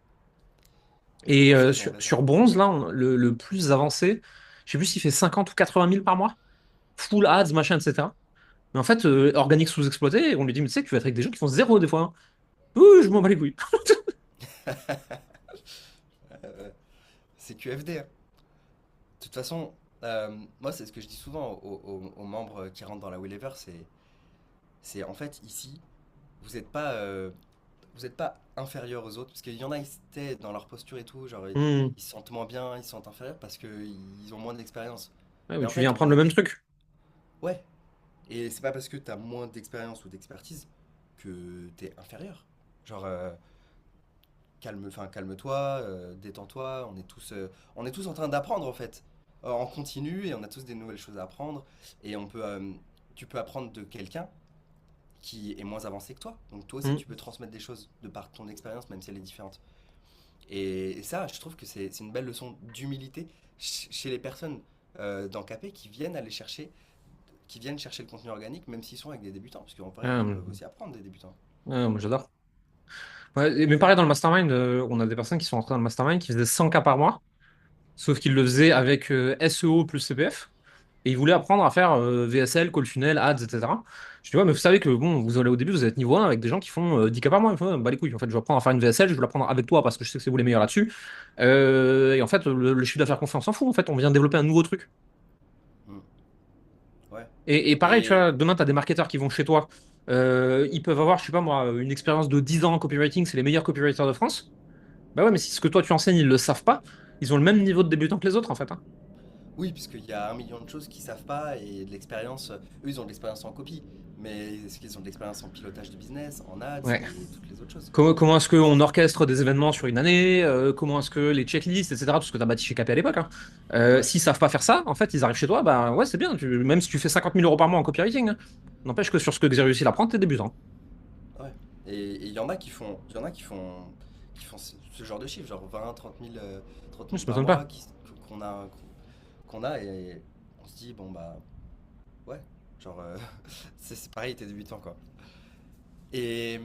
Je Et pense qu'ils ont raison. sur bronze, là, le plus avancé, je sais plus s'il fait 50 ou 80 000 par mois. Full ads, machin, etc. Mais en fait, organique sous-exploité, on lui dit, mais tu sais que tu vas être avec des gens qui font zéro des fois, hein. Ouh, je m'en bats les couilles. Euh, c'est QFD, hein. De toute façon, moi, c'est ce que je dis souvent aux membres qui rentrent dans la Wheelever, c'est en fait ici, vous n'êtes pas, vous êtes pas inférieur aux autres, parce qu'il y en a, ils étaient dans leur posture et tout, genre Hmm. ils se sentent moins bien, ils se sentent inférieurs parce qu'ils ont moins d'expérience. Ouais, mais Mais en tu viens fait, apprendre le même truc. ouais, et c'est pas parce que tu as moins d'expérience ou d'expertise que tu es inférieur. Genre, calme-toi, détends-toi, on est tous en train d'apprendre en fait, en continu, et on a tous des nouvelles choses à apprendre, et tu peux apprendre de quelqu'un qui est moins avancé que toi. Donc toi aussi, Hmm. tu peux transmettre des choses de par ton expérience, même si elle est différente. Et ça, je trouve que c'est une belle leçon d'humilité chez les personnes dans KP qui viennent chercher le contenu organique, même s'ils sont avec des débutants, parce qu'en vrai, Ah, ils peuvent aussi apprendre des débutants. moi j'adore. Ouais, mais pareil, dans le mastermind, on a des personnes qui sont entrées dans le mastermind qui faisaient 100 cas par mois, sauf qu'ils le faisaient avec SEO plus CPF. Et ils voulaient apprendre à faire VSL, call funnel, ads, etc. Je dis, ouais, mais vous savez que bon, vous allez au début, vous êtes niveau 1 avec des gens qui font 10 cas par mois. Ils font, bah les couilles, en fait, je vais apprendre à faire une VSL, je vais l'apprendre avec toi parce que je sais que c'est vous les meilleurs là-dessus. Et en fait, le chiffre d'affaires qu'on fait, on s'en fout. En fait, on vient développer un nouveau truc. Mm. Ouais. Et pareil, tu Et vois, demain, tu as des marketeurs qui vont chez toi. Ils peuvent avoir, je sais pas moi, une expérience de 10 ans en copywriting, c'est les meilleurs copywriters de France. Bah ouais, mais si ce que toi tu enseignes, ils le savent pas, ils ont le même niveau de débutant que les autres, en fait, hein. oui, puisqu'il y a 1 million de choses qu'ils savent pas et de l'expérience. Eux, ils ont de l'expérience en copie, Mais est-ce qu'ils ont de l'expérience en pilotage de business, en ads Ouais. et toutes les autres choses? Comment est-ce qu'on orchestre des événements sur une année? Comment est-ce que les checklists, etc., tout ce que tu as bâti chez KP à l'époque, hein. Ouais, S'ils savent pas faire ça, en fait, ils arrivent chez toi, bah ouais, c'est bien. Même si tu fais 50 000 € par mois en copywriting, hein. N'empêche que sur ce que Xerius il apprend, t'es débutant. ouais. Et il y en a qui font, il y en a qui font ce genre de chiffres, genre 20, 30 000, 30 Ça 000 par m'étonne pas. mois qu'on a et on se dit, bon bah, ouais, genre, c'est pareil, t'es débutant quoi. Et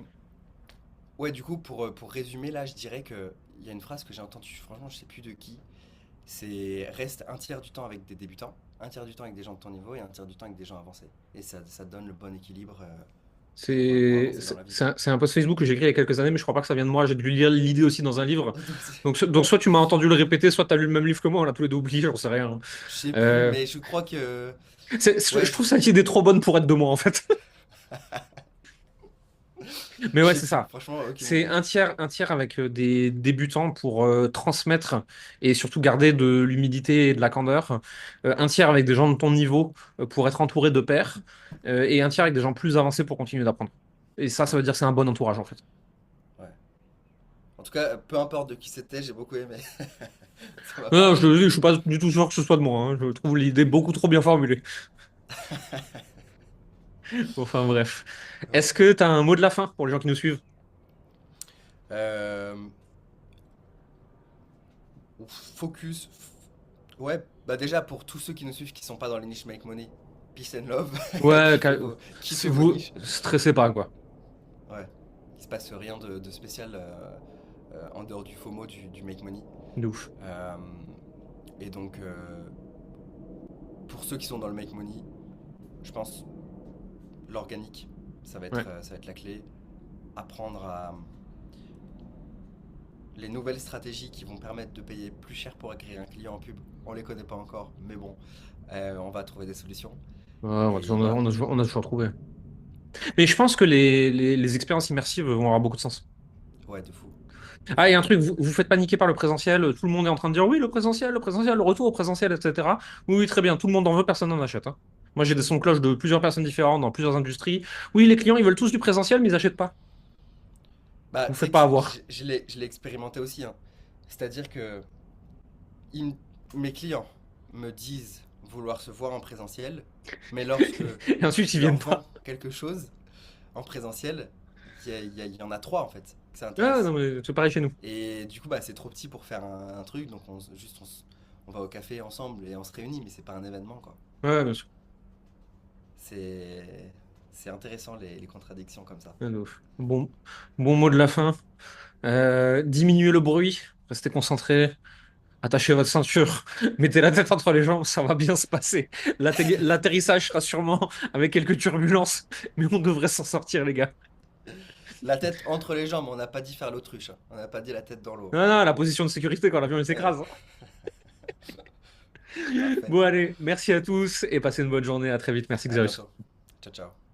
ouais, du coup, pour résumer, là, je dirais que il y a une phrase que j'ai entendue, franchement, je sais plus de qui. C'est reste un tiers du temps avec des débutants, un tiers du temps avec des gens de ton niveau et un tiers du temps avec des gens avancés. Et ça donne le bon équilibre pour C'est avancer dans c'est la vie, c'est quoi. un, c'est un post Facebook que j'ai écrit il y a quelques années, mais je crois pas que ça vienne de moi. J'ai dû lire l'idée aussi dans un livre. Donc, Donc soit tu m'as entendu le répéter, soit tu as lu le même livre que moi, on l'a tous les deux oublié, j'en sais rien. je sais plus, Euh, mais je crois que... je Ouais, trouve cette idée trop bonne pour être de moi, en fait. Mais je ouais, sais c'est plus, ça. franchement, aucune C'est idée. un tiers avec des débutants pour transmettre et surtout garder de l'humidité et de la candeur. Un tiers avec des gens de ton niveau pour être entouré de pairs. Et un tiers avec des gens plus avancés pour continuer d'apprendre. Et ça Ouais, veut dire que c'est un bon entourage, en fait. ouais. En tout cas, peu importe de qui c'était, j'ai beaucoup aimé. Ça m'a Non, parlé. je suis pas du tout sûr que ce soit de moi, hein. Je trouve l'idée beaucoup trop bien formulée. Enfin bref. Est-ce Ok. que tu as un mot de la fin pour les gens qui nous suivent? Euh, Focus. Ouais, bah déjà pour tous ceux qui nous suivent qui sont pas dans les niches Make Money, peace and love, Ouais, kiffez vos vous niches. stressez pas, quoi. Ouais, il se passe rien de spécial en dehors du FOMO du Make Money. De ouf. Euh, et donc, pour ceux qui sont dans le Make Money, je pense l'organique, Ouais. ça va être la clé. Apprendre à les nouvelles stratégies qui vont permettre de payer plus cher pour acquérir un client en pub. On les connaît pas encore, mais bon, on va trouver des solutions. Ouais, Et voilà, on a toujours trouvé. Mais je pense que les expériences immersives vont avoir beaucoup de sens. ouais, de Ah, fou. et un truc, vous faites paniquer par le présentiel, tout le monde est en train de dire oui, le présentiel, le retour au présentiel, etc. Oui, oui, très bien, tout le monde en veut, personne n'en achète, hein. Moi, j'ai des sons de cloche de plusieurs personnes différentes dans plusieurs industries. Oui, les clients, ils veulent tous du présentiel, mais ils achètent pas. Bah, Vous tu faites sais que pas avoir. je l'ai expérimenté aussi, hein. C'est-à-dire que ils- mes clients me disent vouloir se voir en présentiel, mais lorsque Et ensuite, ils je leur viennent pas. vends quelque chose en présentiel, il y en a trois en fait que ça Ah, non, intéresse. mais c'est pareil chez nous. Et du coup, bah, c'est trop petit pour faire un truc, donc on va au café ensemble et on se réunit, mais c'est pas un événement quoi. Ouais, bien sûr. C'est c'est intéressant les contradictions comme ça. Ouais, de ouf. Bon mot de la fin. Diminuez le bruit, restez concentrés, attachez votre ceinture, mettez la tête entre les jambes, ça va bien se passer. L'atterrissage sera sûrement avec quelques turbulences, mais on devrait s'en sortir, les gars. La tête entre les jambes, on n'a pas dit faire l'autruche, hein. On n'a pas dit la tête dans l'eau. Non, non, la position de sécurité quand l'avion il Ouais, s'écrase. parfait. Bon, allez, merci à tous et passez une bonne journée. À très vite. Merci, À Xerius. bientôt. Ciao, ciao.